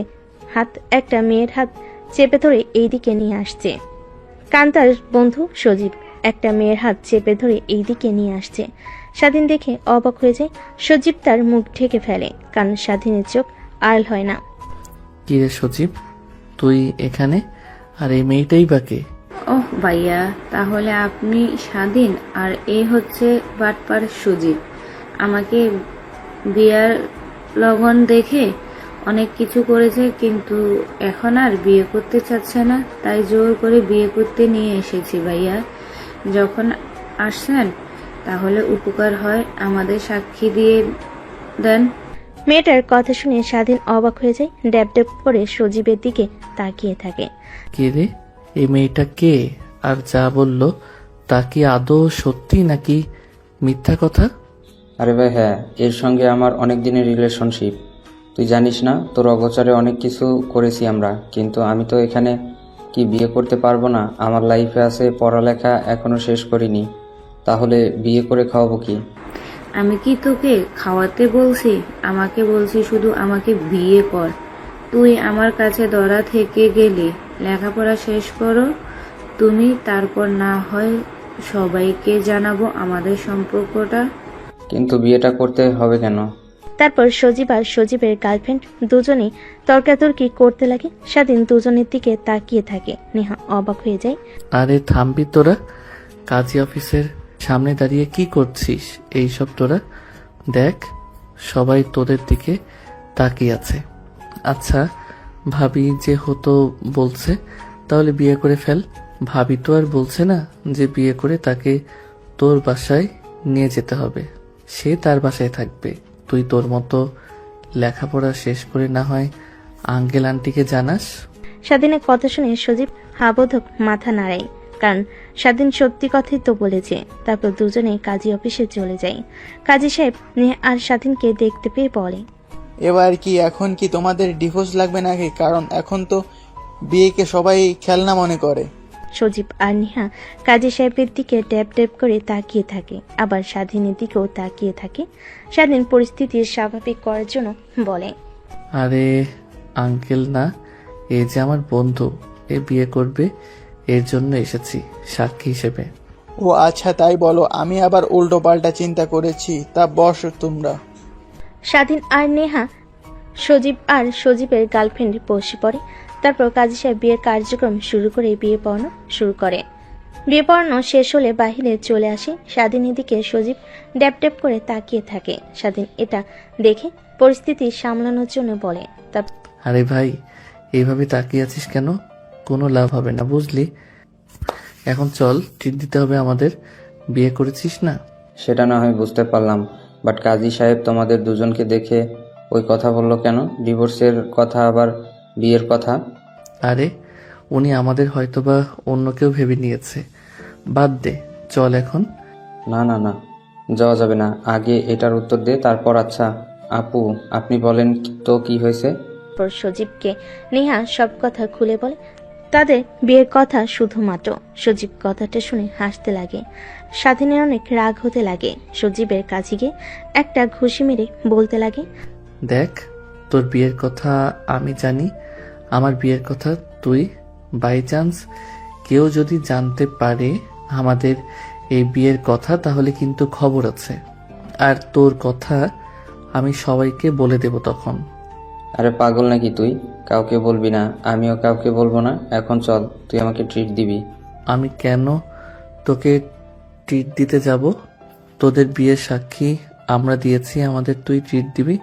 হাত একটা মেয়ের হাত চেপে ধরে এইদিকে নিয়ে আসছে। কান্তার বন্ধু সজীব একটা মেয়ের হাত চেপে ধরে এইদিকে নিয়ে আসছে। স্বাধীন দেখে অবাক হয়ে যায়। সজীব তার মুখ ঢেকে ফেলে, কারণ স্বাধীনের চোখ আড়াল হয় না। কি রে সজীব, তুই এখানে? আর এই মেয়েটাই বাকে? ওহ ভাইয়া, তাহলে আপনি স্বাধীন আর এ হচ্ছে বাটপার সুজিত। আমাকে বিয়ার লগন দেখে অনেক কিছু করেছে, কিন্তু এখন আর বিয়ে করতে চাচ্ছে না, তাই জোর করে বিয়ে করতে নিয়ে এসেছি ভাইয়া। যখন আসছেন তাহলে উপকার হয় আমাদের সাক্ষী দিয়ে দেন। মেয়েটার কথা শুনে স্বাধীন অবাক হয়ে যায়। ড্যাব ড্যাব করে সজীবের দিকে তাকিয়ে থাকে। কে রে এই মেয়েটা? কে? আর যা বললো তা কি আদৌ সত্যি নাকি মিথ্যা কথা? আরে ভাই হ্যাঁ, এর সঙ্গে আমার অনেক দিনের রিলেশনশিপ। তুই জানিস না, তোর অগোচরে অনেক কিছু করেছি আমরা। কিন্তু আমি তো এখানে কি বিয়ে করতে পারবো না? আমার লাইফে আছে, পড়ালেখা এখনো শেষ করিনি, তাহলে বিয়ে করে খাওয়াবো কি? আমি কি তোকে খাওয়াতে বলছি? আমাকে বলছি শুধু আমাকে বিয়ে কর। তুই আমার কাছে ধরা থেকে গেলি, লেখাপড়া শেষ করো তুমি, তারপর না হয় সবাইকে জানাবো আমাদের সম্পর্কটা। কিন্তু বিয়েটা করতে হবে কেন? তারপর সজীব আর সজীবের গার্লফ্রেন্ড দুজনেই তর্কাতর্কি করতে লাগে। স্বাধীন দুজনের দিকে তাকিয়ে থাকে। নেহা অবাক হয়ে যায়। আরে থামবি তোরা? কাজী অফিসের সামনে দাঁড়িয়ে কি করছিস এইসব? তোরা দেখ, সবাই তোদের দিকে তাকিয়ে আছে। আচ্ছা, ভাবি যে হতো বলছে, তাহলে বিয়ে করে ফেল। ভাবি তো আর বলছে না যে বিয়ে করে তাকে তোর বাসায় নিয়ে যেতে হবে, সে তার বাসায় থাকবে। তুই তোর মতো লেখাপড়া শেষ করে না হয় আঙ্কেল আন্টিকে জানাস। স্বাধীনের কথা শুনে সজীব হাবোধক মাথা নাড়ায়, কারণ স্বাধীন সত্যি কথাই তো বলেছে। তারপর দুজনে কাজী অফিসে চলে যায়। কাজী সাহেব নেহা আর স্বাধীনকে দেখতে পেয়ে বলে, এবার কি এখন কি তোমাদের ডিভোর্স লাগবে নাকি? কারণ এখন তো বিয়েকে সবাই খেলনা মনে করে। সজীব আর নেহা কাজী সাহেবের দিকে ট্যাপ ট্যাপ করে তাকিয়ে থাকে, আবার স্বাধীনের দিকেও তাকিয়ে থাকে। স্বাধীন পরিস্থিতি স্বাভাবিক করার জন্য বলে, আরে আঙ্কেল না, এ যে আমার বন্ধু, এ বিয়ে করবে, এর জন্য এসেছি সাক্ষী হিসেবে। ও আচ্ছা, তাই বলো। আমি আবার উল্টো পাল্টা চিন্তা করেছি। তা বস তোমরা। স্বাধীন আর নেহা সজীব আর সজীবের গার্লফ্রেন্ড বসে পড়ে। তারপর কাজী সাহেব বিয়ের কার্যক্রম শুরু করে বিয়ে পড়ানো শুরু করে। বিয়ে পড়ানো শেষ হলে বাহিরে চলে আসে। স্বাধীনের দিকে সজীব ড্যাপ ড্যাপ করে তাকিয়ে থাকে। স্বাধীন এটা দেখে পরিস্থিতি সামলানোর জন্য বলে, আরে ভাই, এইভাবে তাকিয়ে আছিস কেন? কোনো লাভ হবে না, বুঝলি? এখন চল, ট্রিট দিতে হবে আমাদের। বিয়ে করেছিস না? সেটা না হয় বুঝতে পারলাম, বাট কাজী সাহেব তোমাদের দুজনকে দেখে ওই কথা বললো কেন? ডিভোর্সের কথা, আবার বিয়ের কথা? আরে উনি আমাদের হয়তোবা অন্য কেউ ভেবে নিয়েছে। বাদ দে, চল এখন। না না না, যাওয়া যাবে না। আগে এটার উত্তর দে, তারপর। আচ্ছা আপু, আপনি বলেন তো কি হয়েছে? তারপর সজীবকে নেহা সব কথা খুলে বলে তাদের বিয়ের কথা। শুধুমাত্র সজীব কথাটা শুনে হাসতে লাগে। স্বাধীনের অনেক রাগ হতে লাগে। সজীবের কাছে গিয়ে একটা ঘুষি মেরে বলতে লাগে, দেখ, তোর বিয়ের কথা আমি জানি, আমার বিয়ের কথা তুই। বাই চান্স কেউ যদি জানতে পারে আমাদের এই বিয়ের কথা, তাহলে কিন্তু খবর আছে। আর তোর কথা আমি সবাইকে বলে দেব তখন। আরে পাগল নাকি তুই? কাউকে বলবি না, আমিও কাউকে বলবো না। এখন চল, তুই আমাকে ট্রিট দিবি। আমি কেন তোকে ট্রিট দিতে যাব? তোদের বিয়ের সাক্ষী আমরা দিয়েছি, আমাদের তুই ট্রিট দিবি?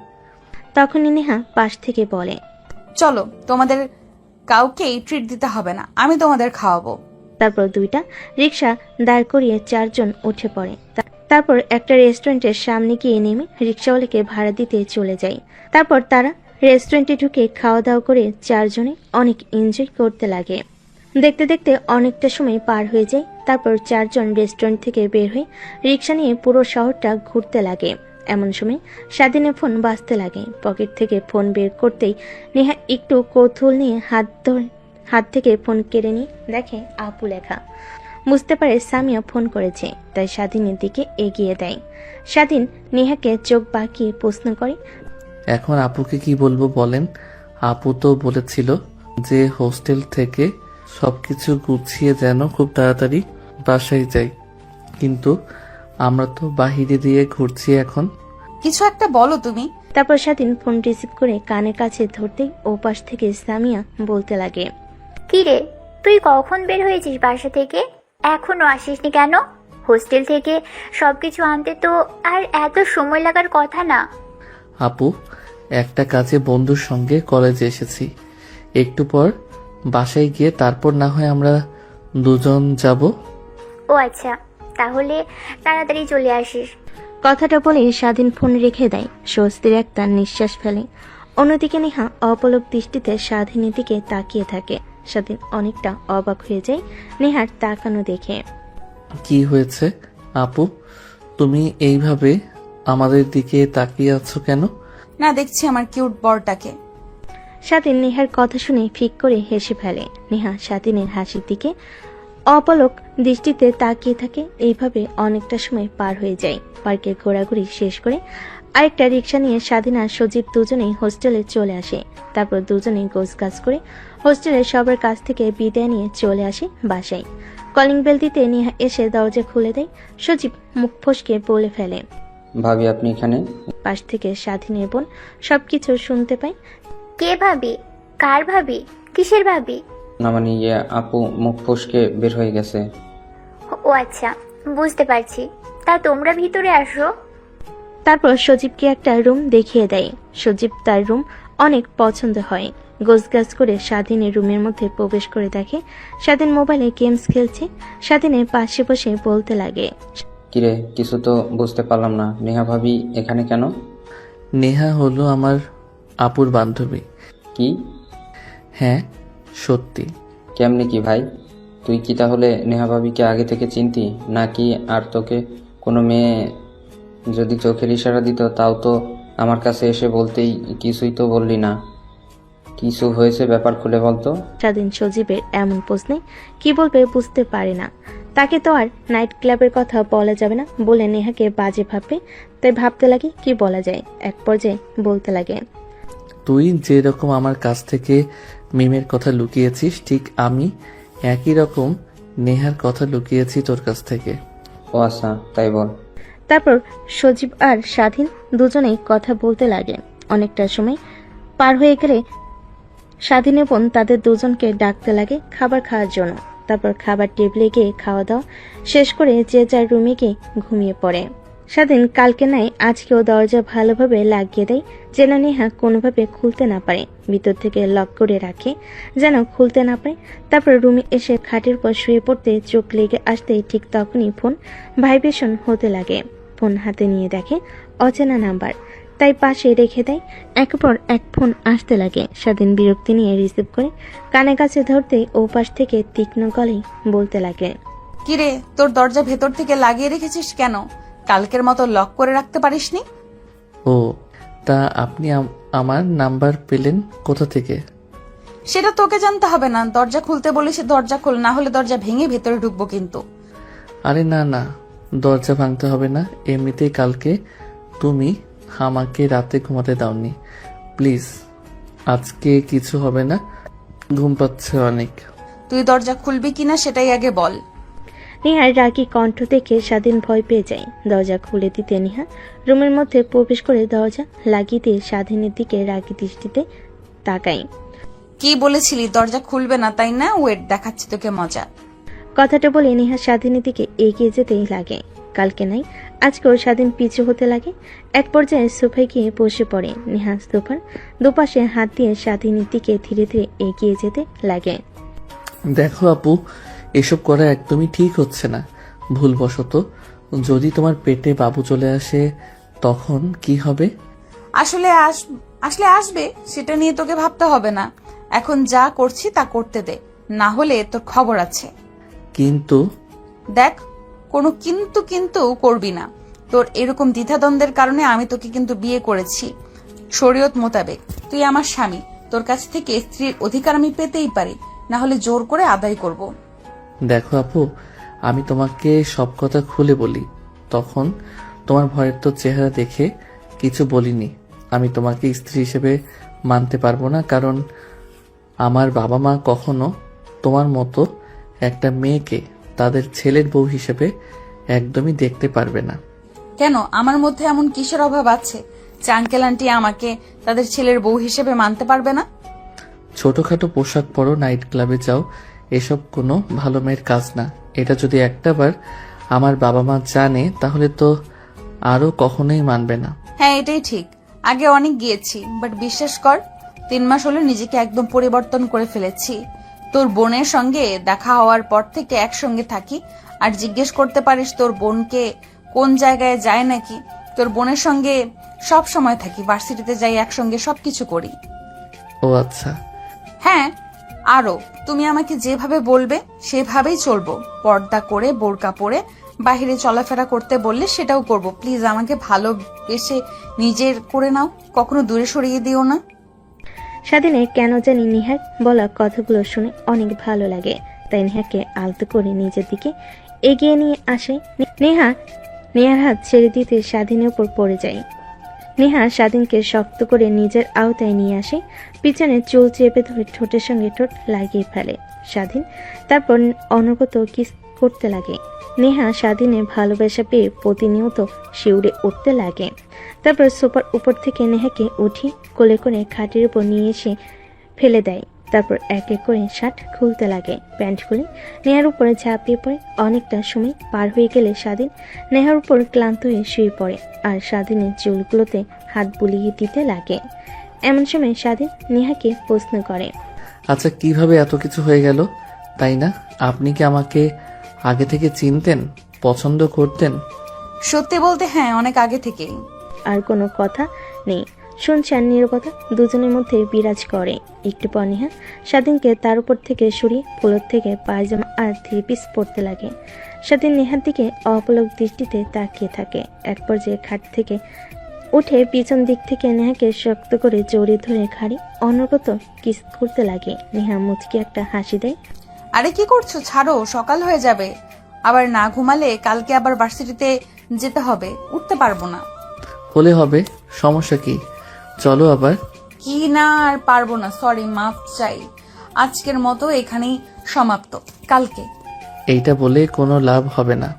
তখনই নেহা পাশ থেকে বলে, চলো, তোমাদের কাউকেই ট্রিট দিতে হবে না, আমি তোমাদের খাওয়াবো। তারপর দুইটা রিক্সা দাঁড় করিয়ে চারজন উঠে পড়ে। তারপর একটা রেস্টুরেন্টের সামনে গিয়ে নেমে রিক্সাওয়ালাকে ভাড়া দিতে চলে যায়। তারপর তারা রেস্টুরেন্টে ঢুকে খাওয়া দাওয়া করে চারজনে অনেক এনজয় করতে লাগে। দেখতে দেখতে অনেকটা সময় পার হয়ে যায়। তারপর চারজন রেস্টুরেন্ট থেকে বের হয়ে রিক্সা নিয়ে পুরো শহরটা ঘুরতে লাগে। এমন সময় স্বাধীনের ফোন বাজতে লাগে। পকেট থেকে ফোন বের করতেই নেহা একটু কৌতূহল নিয়ে হাত থেকে ফোন কেড়ে নিয়ে দেখে আপু লেখা। বুঝতে পারে সামিয়া ফোন করেছে, তাই স্বাধীনের দিকে এগিয়ে দেয়। স্বাধীন নেহাকে চোখ বাঁকিয়ে প্রশ্ন করে, এখন আপুকে কি বলবো বলেন? আপু তো বলেছিল যে হোস্টেল থেকে সবকিছু গুছিয়ে যেন খুব তাড়াতাড়ি বাসায় যাই, কিন্তু আমরা তো বাহিরে দিয়ে ঘুরছি এখন। কিছু একটা বলো তুমি। তারপর স্বাধীন ফোন রিসিভ করে কানের কাছে ধরতেই ওপাশ থেকে সামিয়া বলতে লাগে, কি রে, তুই কখন বের হয়েছিস বাসা থেকে? এখনো আসিসনি কেন? হোস্টেল থেকে সবকিছু আনতে তো আর এত সময় লাগার কথা না। আপু, একটা কাজে বন্ধুর সঙ্গে কলেজে এসেছি, একটু পর বাসায় গিয়ে তারপর না হয় আমরা দুজন যাব। ও আচ্ছা, তাহলে তাড়াতাড়ি চলে আসিস। কথাটা বলে স্বাধীন ফোন রেখে দেয়। স্বস্তির একটা নিঃশ্বাস ফেলে। অন্যদিকে নেহা অপলক দৃষ্টিতে স্বাধীনের দিকে তাকিয়ে থাকে। স্বাধীন অনেকটা অবাক হয়ে যায় নেহার তাকানো দেখে। কি হয়েছে আপু, তুমি এইভাবে আমাদের দিকে তাকিয়ে আছো কেন? না, দেখছি আমার কিউট বরটাকে। স্বাধীন নেহার কথা শুনে ফিক করে হেসে ফেলে। নেহা স্বাধীনের হাসির দিকে অপলক দৃষ্টিতে তাকিয়ে থাকে। এইভাবে অনেকটা সময় পার হয়ে যায়। পার্কে ঘোরাঘুরি শেষ করে আরেকটা রিক্সা নিয়ে স্বাধীন আর সজীব দুজনেই হোস্টেলে চলে আসে। তারপর দুজনেই গোছগাছ করে হোস্টেলের সবার কাছ থেকে বিদায় নিয়ে চলে আসে বাসায়। কলিং বেল দিতে নেহা এসে দরজা খুলে দেয়। সজীব মুখ ফসকে বলে ফেলে, ভাবি আপনি এখানে? পাশ থেকে স্বাধীনের বোন সবকিছু শুনতে পায়। কে ভাবি? কার ভাবি? কিসের ভাবি? না মানে ইয়ে, আপু মুখ ফসকে বের হয়ে গেছে। ও আচ্ছা, বুঝতে পারছি। তা তোমরা ভিতরে আসো। তারপর সজীবকে একটা রুম দেখিয়ে দেয়। সজীব তার রুম অনেক পছন্দ হয়। গোছগাছ করে স্বাধীনের রুমের মধ্যে প্রবেশ করে দেখে স্বাধীন মোবাইলে গেমস খেলছে। স্বাধীনের পাশে বসে বলতে লাগে, কিরে, কিছু তো বুঝতে পারলাম না। নেহা ভাবি এখানে কেন? নেহা হলো আমার আপুর বান্ধবী। কি? হ্যাঁ সত্যি। কেমনে কি ভাই? তুই কি তাহলে নেহা ভাবিকে আগে থেকে চিনতি নাকি? আর তোকে কোনো মেয়ে যদি চোখের ইশারা দিত তাও তো আমার কাছে এসে বলতেই, কিছুই তো বললি না। কিছু হয়েছে, ব্যাপার খুলে বলতো। স্বাধীন সজীবের এমন প্রশ্নে কি বলবে বুঝতে পারে না। তাকে তো আর নাইট ক্লাবের কথা বলা যাবে না বলে নেহাকে বাজে ভাববে। তাই ভাবতে লাগে কি বলা যায়। এক পর্যায়ে বলতে লাগে, তুই যেরকম আমার কাছ থেকে মিমের কথা লুকিয়েছিস, ঠিক আমি একই রকম নেহার কথা লুকিয়েছি তোর কাছ থেকে। ও আচ্ছা, তাই বল। তারপর সজীব আর স্বাধীন দুজনেই কথা বলতে লাগে। অনেকটা সময় পার হয়ে গেলে স্বাধীন বোন তাদের দুজনকে ডাকতে লাগে খাবার খাওয়ার জন্য। তারপর খাবার টেবিলে গিয়ে খাওয়া দাওয়া শেষ করে যে যার রুমে গিয়ে ঘুমিয়ে পড়ে। স্বাধীন কালকে নাই আজকেও দরজা ভালোভাবে লাগিয়ে দেয় যেন নেহা কোনোভাবে খুলতে না পারে, ভিতর থেকে লক করে রাখে যেন খুলতে না পারে। তারপর রুমে এসে খাটের উপর শুয়ে পড়তে চোখ লেগে আসতেই ঠিক তখনই ফোন ভাইব্রেশন হতে লাগে। ফোন হাতে নিয়ে দেখে অচেনা নাম্বার, তাই পাশে রেখে দেয়। একের পর এক ফোন আসতে লাগে। স্বাধীন বিরক্তি নিয়ে রিসিভ করে কানে কাছে ধরতেই ও পাশ থেকে তীক্ষ্ণ গলায় বলতে লাগে, কিরে, তোর দরজা ভেতর থেকে লাগিয়ে রেখেছিস কেন? কালকের মতো লক করে রাখতে পারিসনি? ও, তা আপনি আমার নাম্বার পেলেন কোথা থেকে? সেটা তোকে জানতে হবে না। দরজা খুলতে বলেছি, দরজা খোল, না হলে দরজা ভেঙে ভেতরে ঢুকবো কিন্তু। আরে না না, দরজা ভাঙতে হবে না। এমনিতেই কালকে তুমি আমাকে রাতে ঘুমাতে দাওনি। প্লিজ, আজকে কিছু হবে না, ঘুম পাচ্ছে অনেক। তুই দরজা খুলবি কিনা সেটাই আগে বল। নেহার রাগী কণ্ঠ দেখে স্বাধীন ভয় পেয়ে যায়। দরজা খুলে দিতে নেহা রুমের মধ্যে প্রবেশ করে দরজা লাগিয়ে দিয়ে স্বাধীনের দিকে রাগী দৃষ্টিতে তাকায়। কি বলেছিলি দরজা খুলবে না, তাই না? ওয়েট, দেখাচ্ছি তোকে মজা। কথাটা বলে নেহা স্বাধীনের দিকে এগিয়ে যেতেই লাগে। কালকে নাই আজকেও স্বাধীন পিছু হতে লাগে। এক পর্যায়ে সোফায় গিয়ে বসে পড়ে। নেহা সোফার দুপাশে হাত দিয়ে স্বাধীনের দিকে ধীরে ধীরে এগিয়ে যেতে লাগে। দেখো আপু, এসব করা একদমই ঠিক হচ্ছে না। ভুলবশত যদি তোমার পেটে বাবু চলে আসে তখন কি হবে? আসলে আসবে, সেটা নিয়ে তোকে ভাবতে হবে না। এখন যা করছি তা করতে দে, না হলে তোর খবর আছে। কিন্তু দেখ, কোনো কিন্তু কিন্তু করবি না। তোর এরকম দ্বিধাদ্বন্দ্বের কারণে আমি তোকে কিন্তু বিয়ে করেছি শরীয়ত মোতাবেক। তুই আমার স্বামী, তোর কাছ থেকে স্ত্রীর অধিকার আমি পেতেই পারি, না হলে জোর করে আদায় করব। দেখো আপু, আমি তোমাকে সব কথা খুলে বলি, তখন তোমার ভয়ের তো চেহারা দেখে কিছু বলিনি। আমি তোমাকে স্ত্রী হিসেবে মানতে পারবো না, কারণ আমার বাবা মা কখনো তোমার মতো একটা মেয়েকে তাদের ছেলের বউ হিসেবে একদমই দেখতে পারবে না। কেন, আমার মধ্যে এমন কিসের অভাব আছে যে আঙ্কেল আন্টি আমাকে তাদের ছেলের বউ হিসেবে মানতে পারবে না? ছোটখাটো পোশাক পরো, নাইট ক্লাবে যাও, এসব কোনো ভালো মেয়ের কাজ না। এটা যদি একটাবার আমার বাবা মা জানে তাহলে তো আরো কখনোই মানবে না। হ্যাঁ, এটাই ঠিক। আগে অনেক গিয়েছি, বাট বিশ্বাস কর 3 মাস হলো নিজেকে একদম পরিবর্তন করে ফেলেছি। তোর বোনের সঙ্গে দেখা হওয়ার পর থেকে একসঙ্গে থাকি। আর জিজ্ঞেস করতে পারিস তোর বোনকে কোন জায়গায় যায় নাকি? তোর বোনের সঙ্গে সব সময় থাকি, ভার্সিটিতে যাই একসঙ্গে, সবকিছু করি। ও আচ্ছা। হ্যাঁ, আরো তুমি আমাকে যেভাবে বলবে সেভাবেই চলবো। পর্দা করে বোরকা পরে বাহিরে চলাফেরা করতে বললে সেটাও করব। প্লিজ আমাকে ভালোবেসে নিজের করে নাও, কখনো দূরে সরিয়ে দিও না। স্বাধীনের কেন জানি নেহার বলা কথাগুলো শুনে অনেক ভালো লাগে, তাই নেহাকে আলতো করে নিজের দিকে এগিয়ে নিয়ে আসে। নেহার হাত ছেড়ে দিতে স্বাধীনের উপর পড়ে যায়। নেহা স্বাধীনকে শক্ত করে নিজের আওতায় নিয়ে আসে, পিছনে চুল চেপে ধরে ঠোঁটের সঙ্গে ঠোঁট লাগিয়ে ফেলে স্বাধীন। তারপর অনবরত কিস করতে লাগে। নেহা স্বাধীনের ভালোবাসা পেয়ে প্রতিনিয়ত শিউরে উঠতে লাগে। তারপর সোফার উপর থেকে নেহাকে উঠি কোলে করে খাটের উপর নিয়ে এসে ফেলে দেয়। তারপর এক এক করে শার্ট খুলতে লাগে। প্যান্ট খুলে নেহার উপরে ঝাঁপিয়ে পড়ে। অনেকটা সময় পার হয়ে গেলে স্বাধীন নেহার উপর ক্লান্ত হয়ে শুয়ে পড়ে আর স্বাধীনের চুলগুলোতে হাত বুলিয়ে দিতে লাগে। এমন সময় স্বাধীন নেহাকে প্রশ্ন করে, আচ্ছা, কিভাবে এত কিছু হয়ে গেল, তাই না? আপনি কি আমাকে আগে থেকে চিনতেন, পছন্দ করতেন? সত্যি বলতে হ্যাঁ, অনেক আগে থেকেই। আর কোনো কথা নেই। শুনছেন নীরবতা দুজনের মধ্যে বিরাজ করে। একটু পর নেহা স্বাধীনকে তার উপর থেকে সরিয়ে ফ্লোর থেকে পায়জামা আর 3 পিস পরতে লাগে। স্বাধীন নেহার দিকে অপলক দৃষ্টিতে তাকিয়ে থাকে। এক পর্যায়ে খাট থেকে উঠে পিছন দিক থেকে নেহাকে শক্ত করে জড়িয়ে ধরে ঘাড়ে অনবরত কিস করতে লাগে। নেহা মুচকি একটা হাসি দেয়। আরে কি করছো, ছাড়ো, সকাল হয়ে যাবে। আবার না ঘুমালে কালকে আবার ভার্সিটিতে যেতে হবে, উঠতে পারবো না। হলে হবে, সমস্যা কি? চলো আবার। কি না, আর পারবো না, সরি, মাফ চাই। আজকের মতো এখানেই সমাপ্ত, কালকে। এইটা বলে কোনো লাভ হবে না।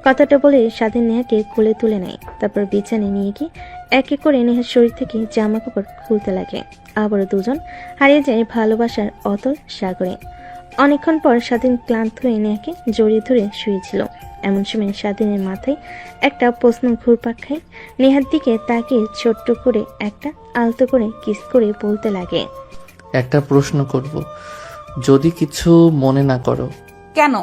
কথাটা বলে স্বাধীন নেহাকে কোলে তুলে নেয়। তারপর বিছানায় নিয়ে গিয়ে এক এক করে নেহার শরীর থেকে জামা কাপড় খুলতে লাগে। আবারও দুজন হারিয়ে যায় ভালোবাসার অতল সাগরে। অনেকক্ষণ পর স্বাধীন ক্লান্ত হয়ে নেহাকে জড়িয়ে ধরে শুয়েছিল। এমন সময় স্বাধীনের মাথায় একটা প্রশ্ন ঘুরপাক খায়। নেহার দিকে তাকিয়ে ছোট্ট করে একটা আলতো করে কিস করে বলতে লাগে, একটা প্রশ্ন করব, যদি কিছু মনে না করো। কেন?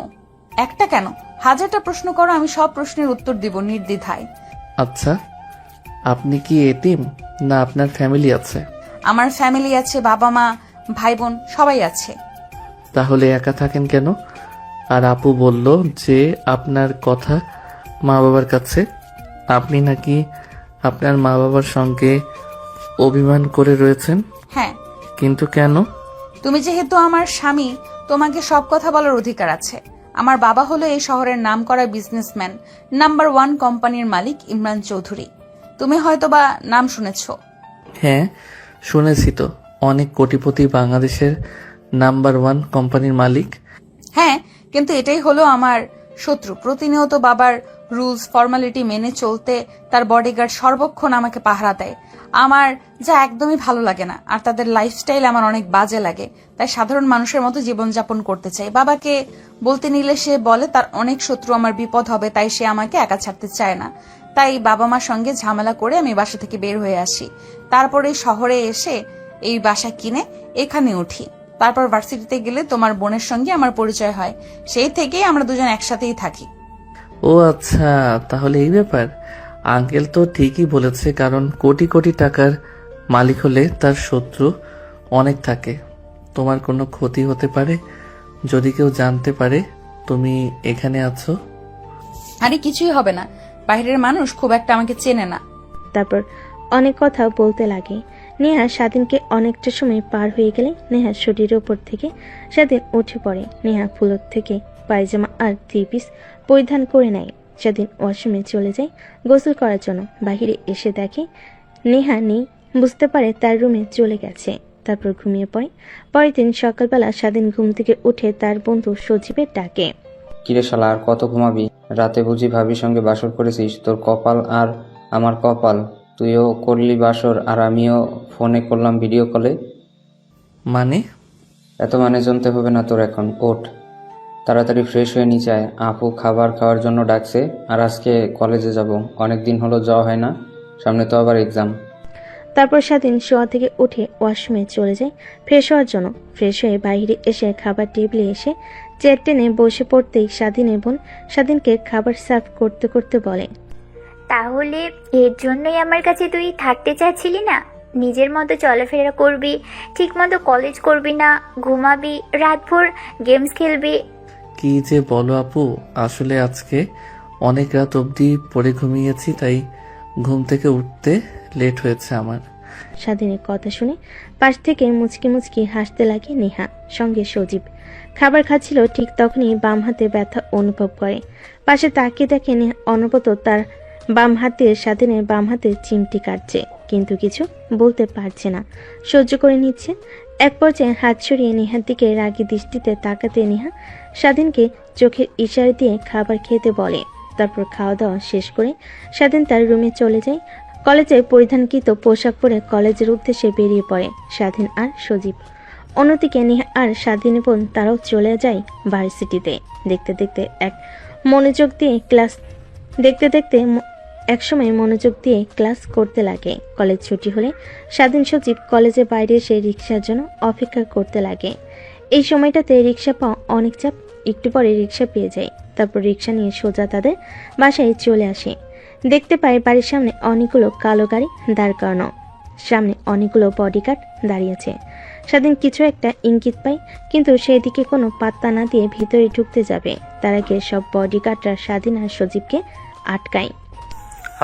একটা কেন, হাজারটা প্রশ্ন করো, আমি সব প্রশ্নের উত্তর দিব নির্দ্বিধায়। আচ্ছা, আপনি কি এতিম না আপনার ফ্যামিলি আছে? আমার ফ্যামিলি আছে, বাবা মা ভাই বোন সবাই আছে। তাহলে একা থাকেন কেন? আর আপু বলল যে আপনার কথা মা বাবার কাছে, আপনি নাকি আপনার মা বাবার সঙ্গে অভিমান করে রয়েছেন। হ্যাঁ। কিন্তু কেন? তুমি যেহেতু আমার স্বামী, তোমাকে সব কথা বলার অধিকার আছে। আমার বাবা হলো এই শহরের নামকরা বিজনেসম্যান, নাম্বার 1 কোম্পানির মালিক ইমরান চৌধুরী। তুমি হয়তোবা নাম শুনেছো। হ্যাঁ, শুনেছি তো, অনেক কোটিপতি বাংলাদেশের নাম্বার 1 কোম্পানির মালিক। হ্যাঁ, কিন্তু এটাই হলো আমার শত্রু। প্রতিনিয়ত বাবার রুলস ফর্মালিটি মেনে চলতে তার বডিগার্ড সর্বক্ষণ আমাকে পাহারা দেয়। আমার যা একদমই ভালো লাগে না, আর তাদের লাইফস্টাইল আমার অনেক বাজে লাগে। তাই সাধারণ মানুষের মতো জীবনযাপন করতে চাই। বাবাকে বলতে নিলে সে বলে তার অনেক শত্রু, আমার বিপদ হবে, তাই সে আমাকে একা ছাড়তে চায় না। তাই বাবা মার সঙ্গে ঝামেলা করে আমি বাসা থেকে বের হয়ে আসি। তারপরে শহরে এসে এই বাসা কিনে এখানে উঠি। তারপর ভার্সিটিতে গেলে তোমার বোনের সঙ্গে আমার পরিচয় হয়। সেই থেকেই আমরা দুজন একসাথেই থাকি। ও আচ্ছা, তাহলে এই ব্যাপার। আঙ্কেল তো ঠিকই বলেছে, কারণ কোটি কোটি টাকার মালিক হলে তার শত্রু অনেক থাকে। তোমার কোনো ক্ষতি হতে পারে যদি কেউ জানতে পারে তুমি এখানে আছো। আরে কিছুই হবে না, বাইরের মানুষ খুব একটা আমাকে চেনে না। তারপর অনেক কথা বলতে লাগে। নেহা স্বাধীনকে অনেকটা সময় পার হয়ে গেলে নেহার শরীরের ওপর থেকে স্বাধীন উঠে পড়ে। নেহা ফুলোর থেকে পায়জামা আর 3 পিস পরিধান করে নেয়। স্বাধীন ওয়াশরুমে চলে যায় গোসল করার জন্য। বাহিরে এসে দেখে নেহা নেই, বুঝতে পারে তার রুমে চলে গেছে। তারপর ঘুমিয়ে পড়ে। পরের দিন সকালবেলা স্বাধীন ঘুম থেকে উঠে তার বন্ধু সজীবের ডাকে, কিরে শালা, আর কত ঘুমাবি? রাতে বুঝি ভাবির সঙ্গে বাসর করেছিস? তোর কপাল আর আমার কপাল, তুইও করলি বাসর আর আমিও ফোনে করলাম ভিডিও কলে। মানে? এত মানে জানতে হবে না তোর এখন। ওঠ, তাড়াতাড়ি ফ্রেশ হয়ে নিচে আয়। আপু খাবার খাওয়ার জন্য ডাকছে। আর আজকে কলেজে যাব, অনেকদিন হলো যাওয়া হয় না, সামনে তো আবার এক্সাম। তারপর স্বাধীন শোয়া থেকে উঠে ওয়াশরুমে চলে যায় ফ্রেশ হওয়ার জন্য। ফ্রেশ হয়ে বাইরে এসে খাবার টেবিলে এসে চেয়ার টেনে বসে পড়তেই স্বাধীনের বোন স্বাধীনকে খাবার সার্ভ করতে করতে বলে, তাহলে এর জন্যই আমার কাছে তুই থাকতে চাচ্ছিলি না? নিজের মতো চলাফেরা করবি, ঠিক মতো কলেজ করবি না, ঘুমাবি, রাতভর গেমস খেলবি। কি যে বলো আপু, আসলে আজকে অনেক রাত অবধি পড়ে ঘুমিয়েছি, তাই ঘুম থেকে উঠতে লেট হয়েছে আমার। স্বাধীনের কথা শুনে পাশ থেকে মুচকি মুচকি হাসতে লাগে নেহা, সঙ্গে সজীব। খাবার খাচ্ছিল, ঠিক তখনই বাম হাতে ব্যথা অনুভব করে। পাশে তাকিয়ে দেখে নেহা অনবরত তার বাম হাতে স্বাধীনের বাম হাতে চিমটি কাটছে, কিন্তু কিছু বলতে পারছে না, সহ্য করে নিচ্ছে। এক পর্যায়ে হাত সরিয়ে নেহার দিকে রাগী দৃষ্টিতে তাকাতে নেহা স্বাধীনকে চোখের ইশারা দিয়ে খাবার খেতে বলে। তারপর খাওয়া দাওয়া শেষ করে স্বাধীন তার রুমে চলে যায়। কলেজে পরিধানকৃত পোশাক পরে কলেজের উদ্দেশ্যে বেরিয়ে পড়ে স্বাধীন আর সজীব। অন্যদিকে নেহা আর স্বাধীনের বোন তারাও চলে যায় ভার্সিটিতে। দেখতে দেখতে একসময় মনোযোগ দিয়ে ক্লাস করতে লাগে। কলেজ ছুটি হলে স্বাধীন সজীব কলেজের বাইরে এসে রিক্সার জন্য অপেক্ষা করতে লাগে। এই সময়টাতে রিক্সা পাওয়া অনেক চাপ। একটু পরে রিক্সা পেয়ে যায়। তারপর রিক্সা নিয়ে সোজা তাদের বাসায় চলে আসে। দেখতে পায় বাড়ির সামনে অনেকগুলো কালো গাড়ি দাঁড় করানো, সামনে অনেকগুলো বডিগার্ড দাঁড়িয়েছে। স্বাধীন কিছু একটা ইঙ্গিত পায়, কিন্তু সেদিকে কোনো পাত্তা না দিয়ে ভিতরে ঢুকতে যাবে, তার আগে সব বডিগার্ডরা স্বাধীন আর সজীবকে আটকায়।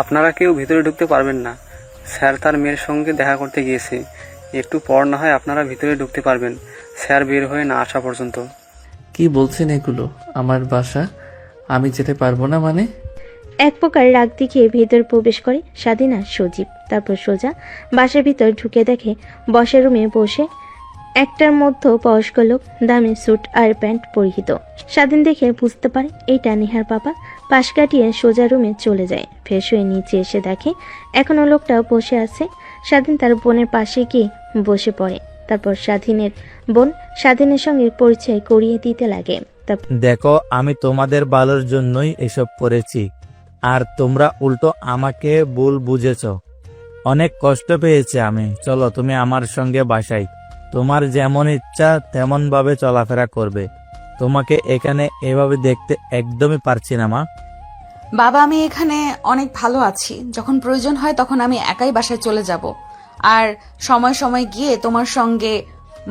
আপনারা কেউ ভিতরে ঢুকতে পারবেন না, স্যার তার মেয়ের সঙ্গে দেখা করতে গিয়েছে। একটু পর না হয় আপনারা ভিতরে ঢুকতে পারবেন, স্যার বের হয়ে না আসা পর্যন্ত। কি বলছেন এগুলো? আমার বাসা, আমি যেতে পারবো না মানে? এক প্রকার রাগ দেখিয়ে ভেতর প্রবেশ করে স্বাধীন আর সজীব। তারপর সোজা বাসার ভিতর ঢুকে দেখে বসার রুমে বসে একটার মধ্যে বয়স্ক লোক, দামি স্যুট আর প্যান্ট পরিহিত। স্বাধীন দেখে বুঝতে পারে এইটা নেহার বাবা। পাশ কাটিয়ে সোজা রুমে চলে যায়। ফ্রেশ হয়ে নিচে এসে দেখে এখনো লোকটা বসে আছে। স্বাধীন তার বোনের পাশে গিয়ে বসে পড়ে। তারপর স্বাধীনের বোন স্বাধীনের সঙ্গে পরিচয় করিয়ে দিতে লাগে। তারপর দেখো, আমি তোমাদের ভালোর জন্যই এসব করেছি, আর তোমরা উল্টো আমাকে ভুল বুঝেছ। অনেক কষ্ট পেয়েছি আমি। চলো তুমি আমার সঙ্গে বাসায়। তোমার যেমন ইচ্ছা তেমন ভাবে চলাফেরা করবে। তোমাকে এখানে এভাবে দেখতে একদমই পারছি না মা। বাবা, আমি এখানে অনেক ভালো আছি। যখন প্রয়োজন হয় তখন আমি একাই বাসায় চলে যাব, আর সময় সময় গিয়ে তোমার সঙ্গে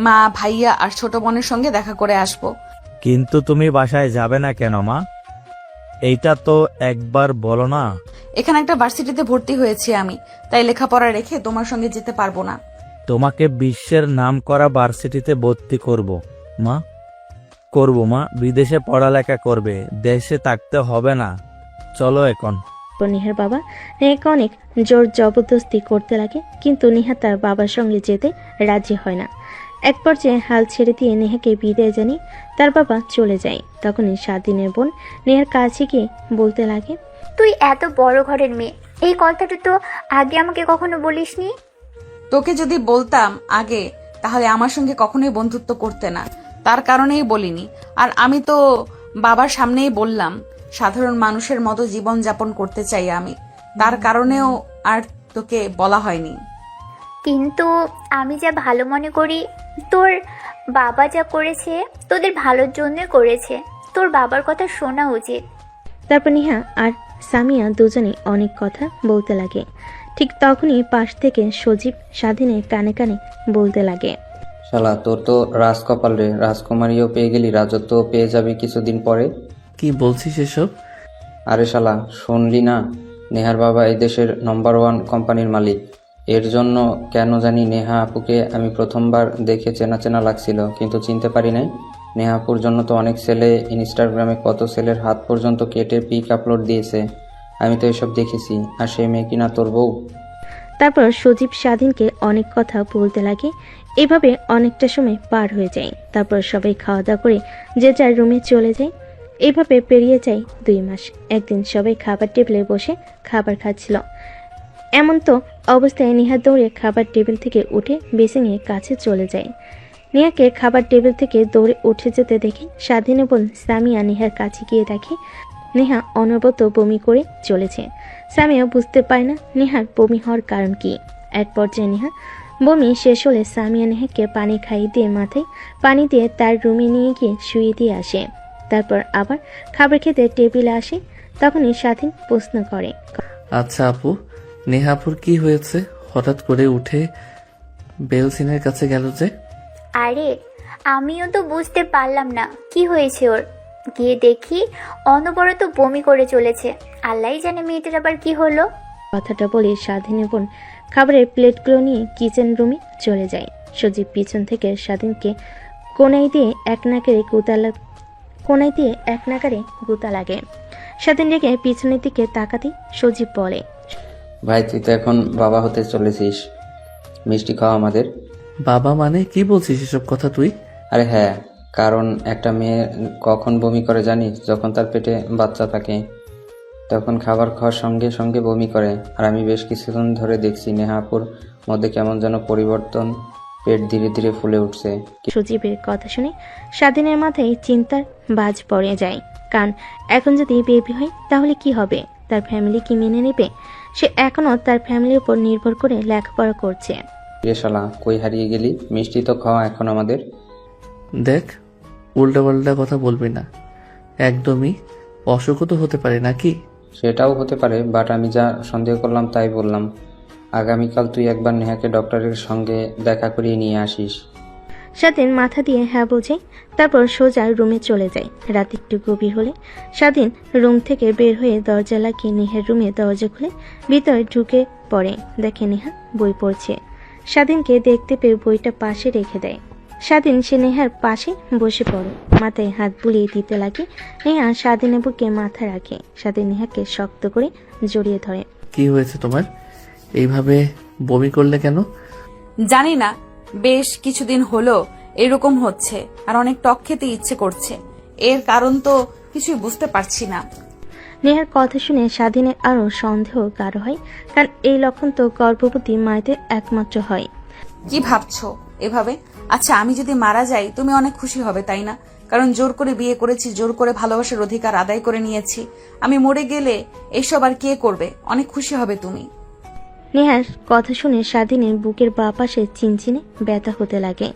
মা, ভাইয়া আর ছোট বোনের সঙ্গে দেখা করে আসব। কিন্তু তুমি বাসায় যাবে না কেন মা? এইটা তো একবার বলো না। এখানে একটা ভার্সিটিতে ভর্তি হয়েছি আমি, তাই লেখাপড়া রেখে তোমার সঙ্গে যেতে পারবো না। তোমাকে বিশ্বের নামকরা ভার্সিটিতে ভর্তি করব মা। করব মা, বিদেশে পড়ালেখা করবে, দেশে থাকতে হবে না। চলো এখন। নেহার বাবা নেহাকে অনেক জোর জবরদস্তি করতে লাগে, কিন্তু নেহা তার বাবার সঙ্গে যেতে রাজি হয় না। এক পর্যায়ে হাল ছেড়ে দিয়ে নেহাকে বিদায় জানিয়ে তার বাবা চলে যায়। তখনই স্বাধীনের বোন নেহার কাছে গিয়ে বলতে লাগে, তুই এত বড় ঘরের মেয়ে, এই কথাটা তো আগে আমাকে কখনো বলিসনি। তোকে যদি বলতাম আগে, তাহলে আমার সঙ্গে কখনোই বন্ধুত্ব করতে না, তার কারণেই বলিনি। আর আমি তো বাবার সামনেই বললাম সাধারণ মানুষের মতো জীবন যাপন করতে চাই আমি, তার কারণেও আর তোকে বলা হয়নি। কিন্তু আমি যা ভালো মনে করি, তোর বাবা যা করেছে তোদের ভালোর জন্য করেছে। তোর বাবার কথা শোনা উচিত। তারপর নেহা আর সামিয়া দুজনে অনেক কথা বলতে লাগে। ঠিক তখনই পাশ থেকে সজীব স্বাধীনের কানে কানে বলতে লাগে, শালা, তোর তো রাজকপাল রে, রাজকুমারীও পেয়ে গেলি, রাজত্ব পেয়ে যাবি কিছুদিন পরে। কি বলছিস এসব? আরে শালা, শুনলি না? নেহার বাবা এই দেশের নম্বর 1 কোম্পানির মালিক। এর জন্য কেন জানি নেহা আপুকে আমি প্রথমবার দেখে চেনা চেনা লাগছিল, কিন্তু চিনতে পারি নাই। নেহা আপুর জন্য তো অনেক ছেলে ইনস্টাগ্রামে কত ছেলের হাত পর্যন্ত কেটে পিক আপলোড দিয়েছে, আমি তো এসব দেখেছি। আর সেই মেয়ে কিনা তোর বউ। তারপর সজীব স্বাধীনকে অনেক কথা বলতে লাগে। এভাবে অনেকটা সময় পার হয়ে যায়। তারপর সবাই খাওয়া দাওয়া করে যে যার রুমে চলে যায়। এভাবে পেরিয়ে যায় 2 মাস। একদিন সবাই খাবার টেবিলে বসে খাবার খাচ্ছিল। এমন তো অবস্থায় নেহা দৌড়ে খাবার টেবিল থেকে উঠে বেসিংয়ের কাছে চলে যায়। নেহাকে খাবার টেবিল থেকে দৌড়ে উঠে যেতে দেখে স্বাধীনের বোন সামিয়া নেহার কাছে গিয়ে দেখে নেহা অনবরত বমি করে চলেছে। সামিয়া বুঝতে পারে না নেহার বমি হওয়ার কারণ কি। এক পর্যায়ে নেহা বমি শেষ হলে সামিয়া নেহাকে পানি খাইয়ে দিয়ে মাথায় পানি দিয়ে তার রুমে নিয়ে গিয়ে শুয়ে দিয়ে আসে। তারপর আবার খাবার খেতে টেবিলে আসে। তখনই স্বাধীন প্রশ্ন করে, আচ্ছা আপু, নেহাপুর কি হয়েছে? হঠাৎ করে উঠে বেলসিনের কাছে গেল যে? আরে আমিও তো বুঝতে পারলাম না কি হয়েছে ওর। গিয়ে দেখি অনবরত বমি করে চলেছে। আল্লাহই জানে মেয়েটার আবার কি হলো। কথাটা বলে স্বাধীনের বোন খাবারের প্লেটগুলো নিয়ে কিচেন রুমে চলে যায়। সজীব পিছন থেকে স্বাধীনকে কোনায় দিয়ে এক নাগারে গুতা লাগে। স্বাধীন রেখে পিছনের দিকে তাকাতে সজীব বলে, ভাই, তুই তো এখন বাবা হতে চলেছিস, মিষ্টি খাওয়া আমাদের। বাবা মানে কি বলছিস এসব কথা তুই? আরে হ্যাঁ, কারণ একটা মেয়ে কখন বমি করে জানিস? যখন তার পেটে বাচ্চা থাকে, তখন খাবার খাওয়ার সঙ্গে সঙ্গে বমি করে। আর আমি বেশ কিছুদিন ধরে দেখছি নেহা আপুর মধ্যে কেমন যেন পরিবর্তন, পেট ধীরে ধীরে ফুলে উঠছে। সজীবের কথা শুনে স্বাধীনের মাথায় চিন্তার বাজ পড়ে যায়। কারণ এখন যদি বেবি হয় তাহলে কি হবে? তার ফ্যামিলি কি মেনে নেবে? সে এখনো তার ফ্যামিলির উপর নির্ভর করে লেখাপড়া করছে। রে শালা, কই হারিয়ে গেলি? মিষ্টি তো খাওয়া এখন আমাদের। দেখ, উল্টাপাল্টা কথা বলবি না। একদমই অসুখও তো হতে পারে নাকি? সেটাও হতে পারে, বাট আমি যা সন্দেহ করলাম তাই বললাম। আগামীকাল তুই একবার নেহাকে ডক্টরের সঙ্গে দেখা করিয়ে নিয়ে আসিস। স্বাধীন মাথা দিয়ে হ্যাঁ বোঝে। তারপর সোজা রুমে চলে যায়। রাত একটু গভীর হলে স্বাধীন রুম থেকে বের হয়ে দরজা লাগিয়ে নেহার রুমে দরজা খুলে ভিতরে ঢুকে পড়ে। দেখে নেহা বই পড়ছে। স্বাধীনকে দেখতে পেয়ে বইটা পাশে রেখে দেয়। স্বাধীন সে নেহার পাশে বসে পড়ে, মাথায় হাত বুলিয়ে দিতে লাগে। নেহা স্বাধীনের বুকে মাথা রাখে। স্বাধীন নেহাকে শক্ত করে জড়িয়ে ধরে। কি হয়েছে তোমার? এইভাবে বমি করলে কেন? জানি না, বেশ কিছুদিন হলো এরকম হচ্ছে, আর অনেক টক খেতে ইচ্ছে করছে। এর কারণ তো কিছুই বুঝতে পারছি না। নেহার কথা শুনে স্বাধীনের আরো সন্দেহ গাঢ় হয়, কারণ এই লক্ষণ তো গর্ভবতী মায়েদের একমাত্র হয়। কি ভাবছো এভাবে? আচ্ছা, আমি যদি মারা যাই তুমি অনেক খুশি হবে, তাই না? কারণ জোর করে বিয়ে করেছি, জোর করে ভালোবাসার অধিকার আদায় করে নিয়েছি। আমি মরে গেলে এসব আর কে করবে? অনেক খুশি হবে তুমি। নেহার কথা শুনে স্বাধীনের বুকের বাঁ পাশে চিনচিনে ব্যথা হতে লাগে।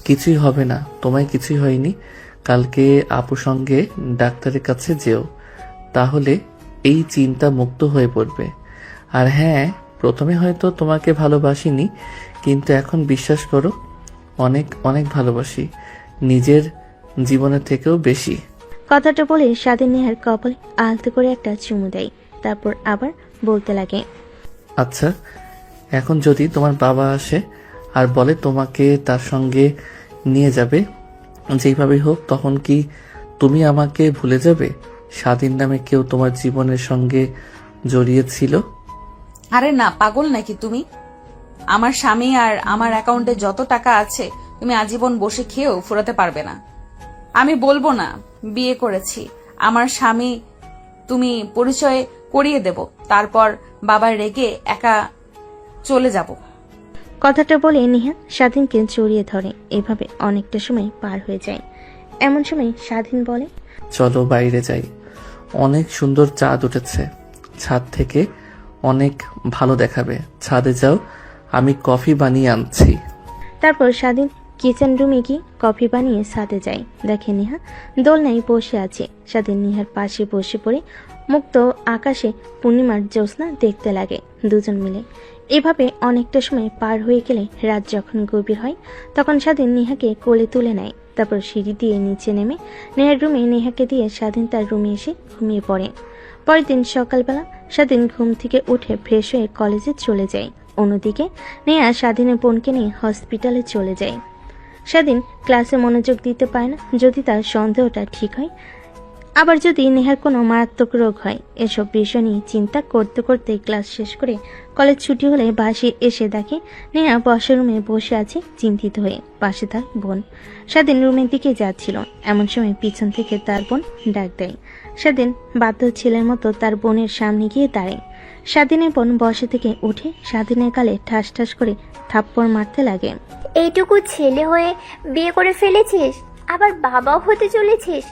কিছুই হবে না, তোমায় কিছুই হয়নি। কালকে আপুর সঙ্গে ডাক্তারের কাছে যেও, তাহলে এই চিন্তা মুক্ত হয়ে পড়বে। আর হ্যাঁ, প্রথমে হয়তো তোমাকে ভালোবাসিনি, কিন্তু এখন বিশ্বাস করো অনেক অনেক ভালোবাসি, নিজের জীবনের থেকেও বেশি। কথাটা বলে স্বাধীন নেহার কপালে আলতো করে একটা চুমু দেয়, তারপর আবার বলতে লাগে, আচ্ছা, এখন যদি তোমার বাবা আসে আর বলে তোমাকে তার সঙ্গে নিয়ে যাবে যেইভাবেই হোক, তখন কি তুমি আমাকে ভুলে যাবে? স্বাধীন নামে কেউ তোমার জীবনের সঙ্গে জড়িয়েছিল? আরে না, পাগল নাকি তুমি? আমার স্বামী আর আমার অ্যাকাউন্টে যত টাকা আছে তুমি আজীবন বসে খেয়েও ফুরাতে পারবে না। আমি বলবো না বিয়ে করেছি, আমার স্বামী তুমি পরিচয় করিয়ে দেব, তারপর বাবার রেগে একা চলে যাব। কথাটা বলে নেহা স্বাধীনকে জড়িয়ে ধরে। এভাবে অনেকটা সময় পার হয়ে যায়। এমন সময় স্বাধীন বলে, চলো বাইরে যাই, অনেক সুন্দর চাঁদ উঠেছে, ছাদ থেকে অনেক ভালো দেখাবে। ছাদে যাও, আমি কফি বানিয়ে আনছি। তারপর স্বাধীন কিচেন রুমে গিয়ে কফি বানিয়ে ছাদে যায়। দেখে নেহা দোলনায় বসে আছে। স্বাধীন নেহার পাশে বসে পড়ে মুক্ত আকাশে পূর্ণিমার জ্যোৎস্না দেখতে লাগে দুজন মিলে। এভাবে অনেকটা সময় পার হয়ে গেলে রাত যখন গভীর হয়, তখন স্বাধীন নেহাকে কোলে তুলে নেয়। তারপর সিঁড়ি দিয়ে নিচে নেমে নেহার রুমে নেহাকে দিয়ে স্বাধীন তার রুমে এসে ঘুমিয়ে পড়ে। পরের দিন সকালবেলা স্বাধীন ঘুম থেকে উঠে ফ্রেশ হয়ে কলেজে চলে যায়। অন্যদিকে নেহা স্বাধীনের বোনকে নিয়ে হসপিটালে চলে যায়। স্বাধীন ক্লাসে মনোযোগ দিতে পারে না, যদি তার সন্দেহটা ঠিক হয়, আবার যদি নেহার কোনো মারাত্মক রোগ হয়। এসব বিষয় নিয়ে চিন্তা করতে করতে ক্লাস শেষ করে কলেজ ছুটি হলে বাসে এসে দেখে নেহা বসার রুমে বসে আছে চিন্তিত হয়ে, পাশে তার বোন। স্বাধীন রুমের দিকে যাচ্ছিল, এমন সময় পিছন থেকে তার বোন ডাক দেয়। স্বাধীন বাধ্য ছেলের মতো তার বোনের সামনে গিয়ে দাঁড়ায়। স্বাধীনের বোন বসা থেকে উঠে স্বাধীনের গালে ঠাস ঠাস করে থাপ্পড় মারতে লাগে। এইটুকু ছেলে হয়ে বিয়ে করে ফেলেছিস, আবার বাবাও হতে চলেছিস।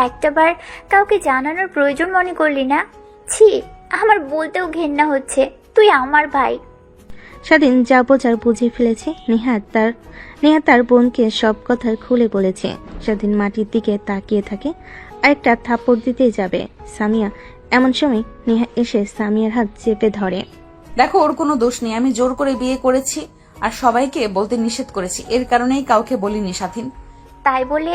একটাবার কাউকে জানানোর প্রয়োজন মনে করলি না? ছি, আমার বলতেও ঘেন্না হচ্ছে। তুই আমার ভাই। স্বাধীন যা বোঝার বুঝিয়ে ফেলেছে। নেহা তার বোনকে সব কথা খুলে বলেছে। স্বাধীন মাটির দিকে তাকিয়ে থাকে, আরেকটা থাপ্পড় দিতে যাবে সামিয়া। এমন সময় নেহা এসে সামিয়ার হাত চেপে ধরে। দেখো, ওর কোনো দোষ নেই, আমি জোর করে বিয়ে করেছি আর সবাইকে বলতে নিষেধ করেছি, এর কারণেই কাউকে বলিনি। স্বাধীন, তাই বলে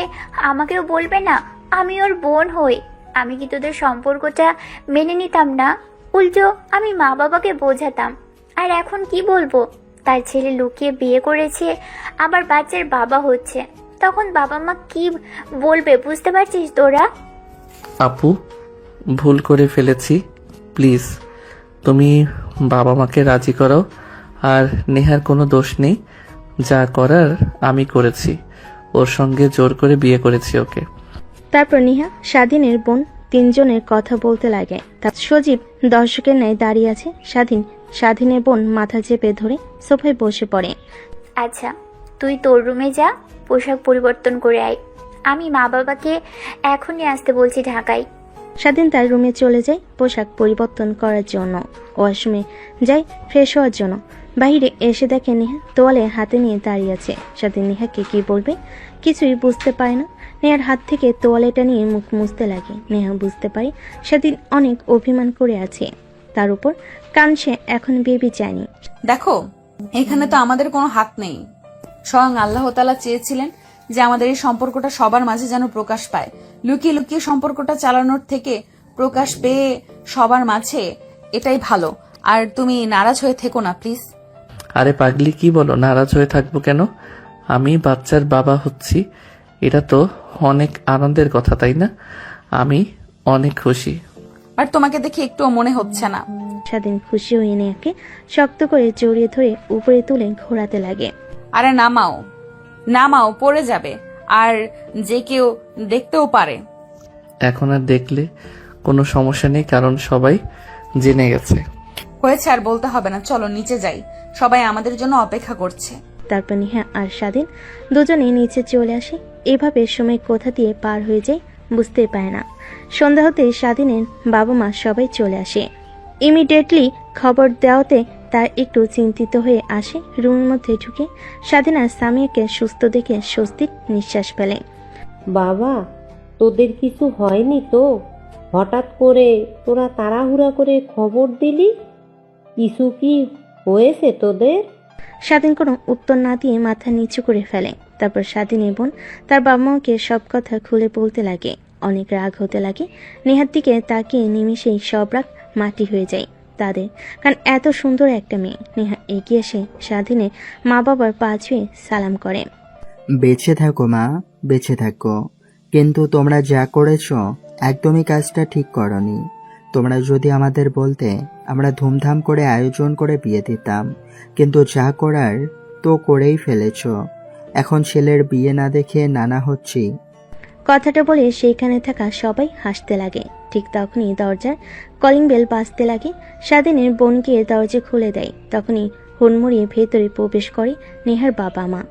আমাকেও বলবে না? আমি ওর বোন হই। আমি কি তোদের সম্পর্কটা মেনে নিতাম না? উল্টো আমি মা বাবাকে বোঝাতাম। আর এখন কি বলবো? তার ছেলে লুকিয়ে বিয়ে করেছে, আবার বাচ্চার বাবা হচ্ছে। তখন বাবা মা কি বলবে বুঝতে পারছিস তোরা? আপু, ভুল করে ফেলেছি, প্লিজ তুমি বাবা মাকে রাজি করাও। আর নেহার কোনো দোষ নেই, যা করার আমি করেছি, ওর সঙ্গে জোর করে বিয়ে করেছি ওকে। তারপর নেহা স্বাধীনের বোন তিনজনের কথা বলতে লাগে। তার সজীব দর্শকের ন্যায় দাঁড়িয়ে আছে। স্বাধীনের বোন মাথা চেপে ধরে সোফায় বসে পড়ে। আচ্ছা, তুই তোর রুমে যা, পোশাক পরিবর্তন করে আয়। আমি মা বাবাকে এখনই আসতে বলছি ঢাকায়। স্বাধীন তার রুমে চলে যায় পোশাক পরিবর্তন করার জন্য। ওয়াশরুমে যায় ফ্রেশ হওয়ার জন্য। বাইরে এসে দেখে নেহা তোয়ালে হাতে নিয়ে দাঁড়িয়ে আছে। স্বাধীন নেহাকে কি বলবে কিছুই বুঝতে পারে না। নেহার হাত থেকে তোয়ালেটা নিয়ে মুখ মুছতে লাগে। নেহা বুঝতে পারে স্বাধীন অনেক অভিমান করে আছে তার উপর, কারণ সে এখন বেবি চায়নি। দেখো, এখানে তো আমাদের কোনো হাত নেই। স্বয়ং আল্লাহ তাআলা চেয়েছিলেন যে আমাদের এই সম্পর্কটা সবার মাঝে যেন প্রকাশ পায়। লুকিয়ে লুকিয়ে সম্পর্কটা চালানোর থেকে প্রকাশ পেয়ে সবার মাঝে, এটাই ভালো। আর তুমি নারাজ হয়ে থেকো না প্লিজ। আরে পাগলি, কি বলো? নারাজ হয়ে থাকবো কেন? আমি বাচ্চার বাবা হচ্ছি, এটা তো অনেক আনন্দের কথা, তাই না? আমি অনেক খুশি। আর তোমাকে দেখে একটুও মনে হচ্ছে না। স্বাধীন খুশি হয়ে নেহাকে শক্ত করে জড়িয়ে ধরে উপরে তুলে ঘোরাতে লাগে। আরে নামাও নামাও, পড়ে যাবে, আর যে কেউ দেখতেও পারে। এখন আর দেখলে কোনো সমস্যা নেই, কারণ সবাই জেনে গেছে। হয়েছে, আর বলতে হবে না। চলো নিচে যাই, সবাই আমাদের জন্য অপেক্ষা করছে। তারপর নেহা আর স্বাধীন দুজনেই নিচে চলে আসে। এভাবে সময় কোথা দিয়ে পার হয়ে যায় বুঝতে পারে না। সন্ধ্যা হতে স্বাধীনের বাবা মা সবাই চলে আসে। ইমিডিয়েটলি খবর দেওয়াতে তার একটু চিন্তিত হয়ে আসে। রুমের মধ্যে ঢুকে স্বাধীন আর সামিয়াকে সুস্থ দেখে স্বস্তির নিঃশ্বাস ফেলে। বাবা, তোদের কিছু হয়নি তো? হঠাৎ করে তোরা তাড়াহুড়া করে খবর দিলি, কিছু কি হয়েছে তোদের? স্বাধীন কোনো উত্তর না দিয়ে মাথা নিচু করে ফেলে। তারপর স্বাধীনের বোন তার বাবা মাকে সব কথা খুলে বলতে লাগে। অনেক রাগ হতে লাগে। নেহার দিকে তাকিয়ে নিমিষেই সব রাগ মাটি হয়ে যায় তাদের, কারণ এত সুন্দর একটা মেয়ে। নেহা এগিয়ে এসে স্বাধীনের মা বাবার পা ছুঁয়ে সালাম করে। বেঁচে থাকো মা, বেঁচে থাকো। কিন্তু তোমরা যা করেছো একদমই কাজটা ঠিক করনি। তোমরা যদি আমাদের বলতে আমরা ধুমধাম করে আয়োজন করে বিয়ে দিতাম, কিন্তু যা করার তো করেই ফেলেছো। এখন ছেলের বিয়ে না দেখে নানা হচ্ছি। কথাটা বলে সেইখানে থাকা সবাই হাসতে লাগে। ঠিক তখনই দরজার কলিং বেল বাজতে লাগে। স্বাধীনের বোন গিয়ে দরজা খুলে দেয়। তখনই হুড়মুড়িয়ে ভেতরে প্রবেশ করে নেহার বাবা মা,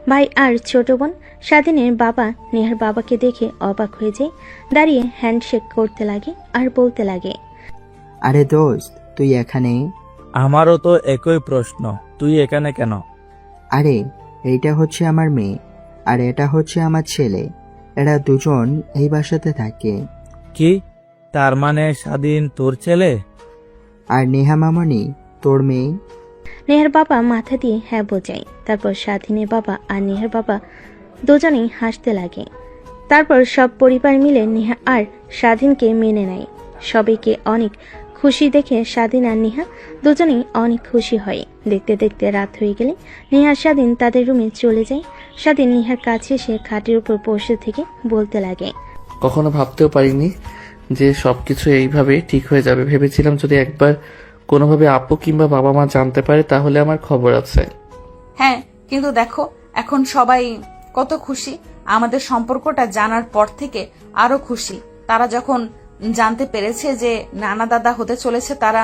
ভাই আর ছোট বোন। স্বাধীনের বাবা নেহার বাবাকে দেখে অবাক হয়ে যায়। দাঁড়িয়ে হ্যান্ডশেক করতে লাগে আর বলতে লাগে, আরে দোস্ত, তুই এখানে? আমারও তো একই প্রশ্ন, তুই এখানে কেন? আরে এইটা হচ্ছে আমার মেয়ে আর এটা হচ্ছে আমার ছেলে। এরা দুজন এই বাসাতে থাকে। কি, তার মানে স্বাধীন তোর ছেলে? আর নেহা মামনি তোর মেয়ে? নেহার বাবা মাথা দিয়ে হ্যাঁ বোঝায়। তারপর স্বাধীনের বাবা আর নেহার বাবা দুজনেই হাসতে লাগে। তারপর সব পরিবার মিলে নেহা আর স্বাধীনকে মেনে নেয়। সবাইকে অনেক খুশি দেখে স্বাধীন আর নেহা দুজনেই অনেক খুশি হয়। দেখতে দেখতে রাত হয়ে গেলে নেহা স্বাধীন তাদের রুমে চলে যায়। স্বাধীন নেহার কাছে এসে খাটের উপর বসে থেকে বলতে লাগে, কখনো ভাবতেও পারিনি যে সবকিছু এইভাবে ঠিক হয়ে যাবে। ভেবেছিলাম যদি একবার কোনোভাবে আপু কিংবা বাবা মা জানতে পারে তাহলে আমার খবর আছে। হ্যাঁ, কিন্তু দেখো এখন সবাই কত খুশি। আমাদের সম্পর্কটা জানার পর থেকে আরো খুশি। তারা যখন জানতে পেরেছে যে নানা দাদা হতে চলেছে তারা।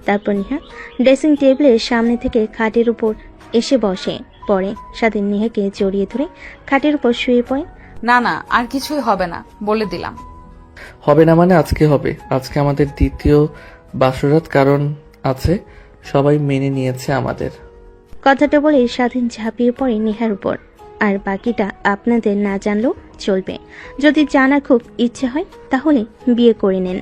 তারপর নেহা ড্রেসিং টেবিলের সামনে থেকে খাটের উপর এসে বসে। পরে স্বাধীন নেহাকে জড়িয়ে ধরে খাটের উপর শুয়ে পড়ে। না না, আর কিছুই হবে না, বলে দিলাম। হবে না মানে আজকে হবে। আজকে আমাদের দ্বিতীয় বাসরাত, কারণ আছে সবাই মেনে নিয়েছে আমাদের। কথাটা বলে স্বাধীন ঝাঁপিয়ে পড়ে নেহার উপর। আর বাকিটা আপনাদের না জানলেও চলবে। যদি জানার খুব ইচ্ছে হয় তাহলে বিয়ে করে নেন।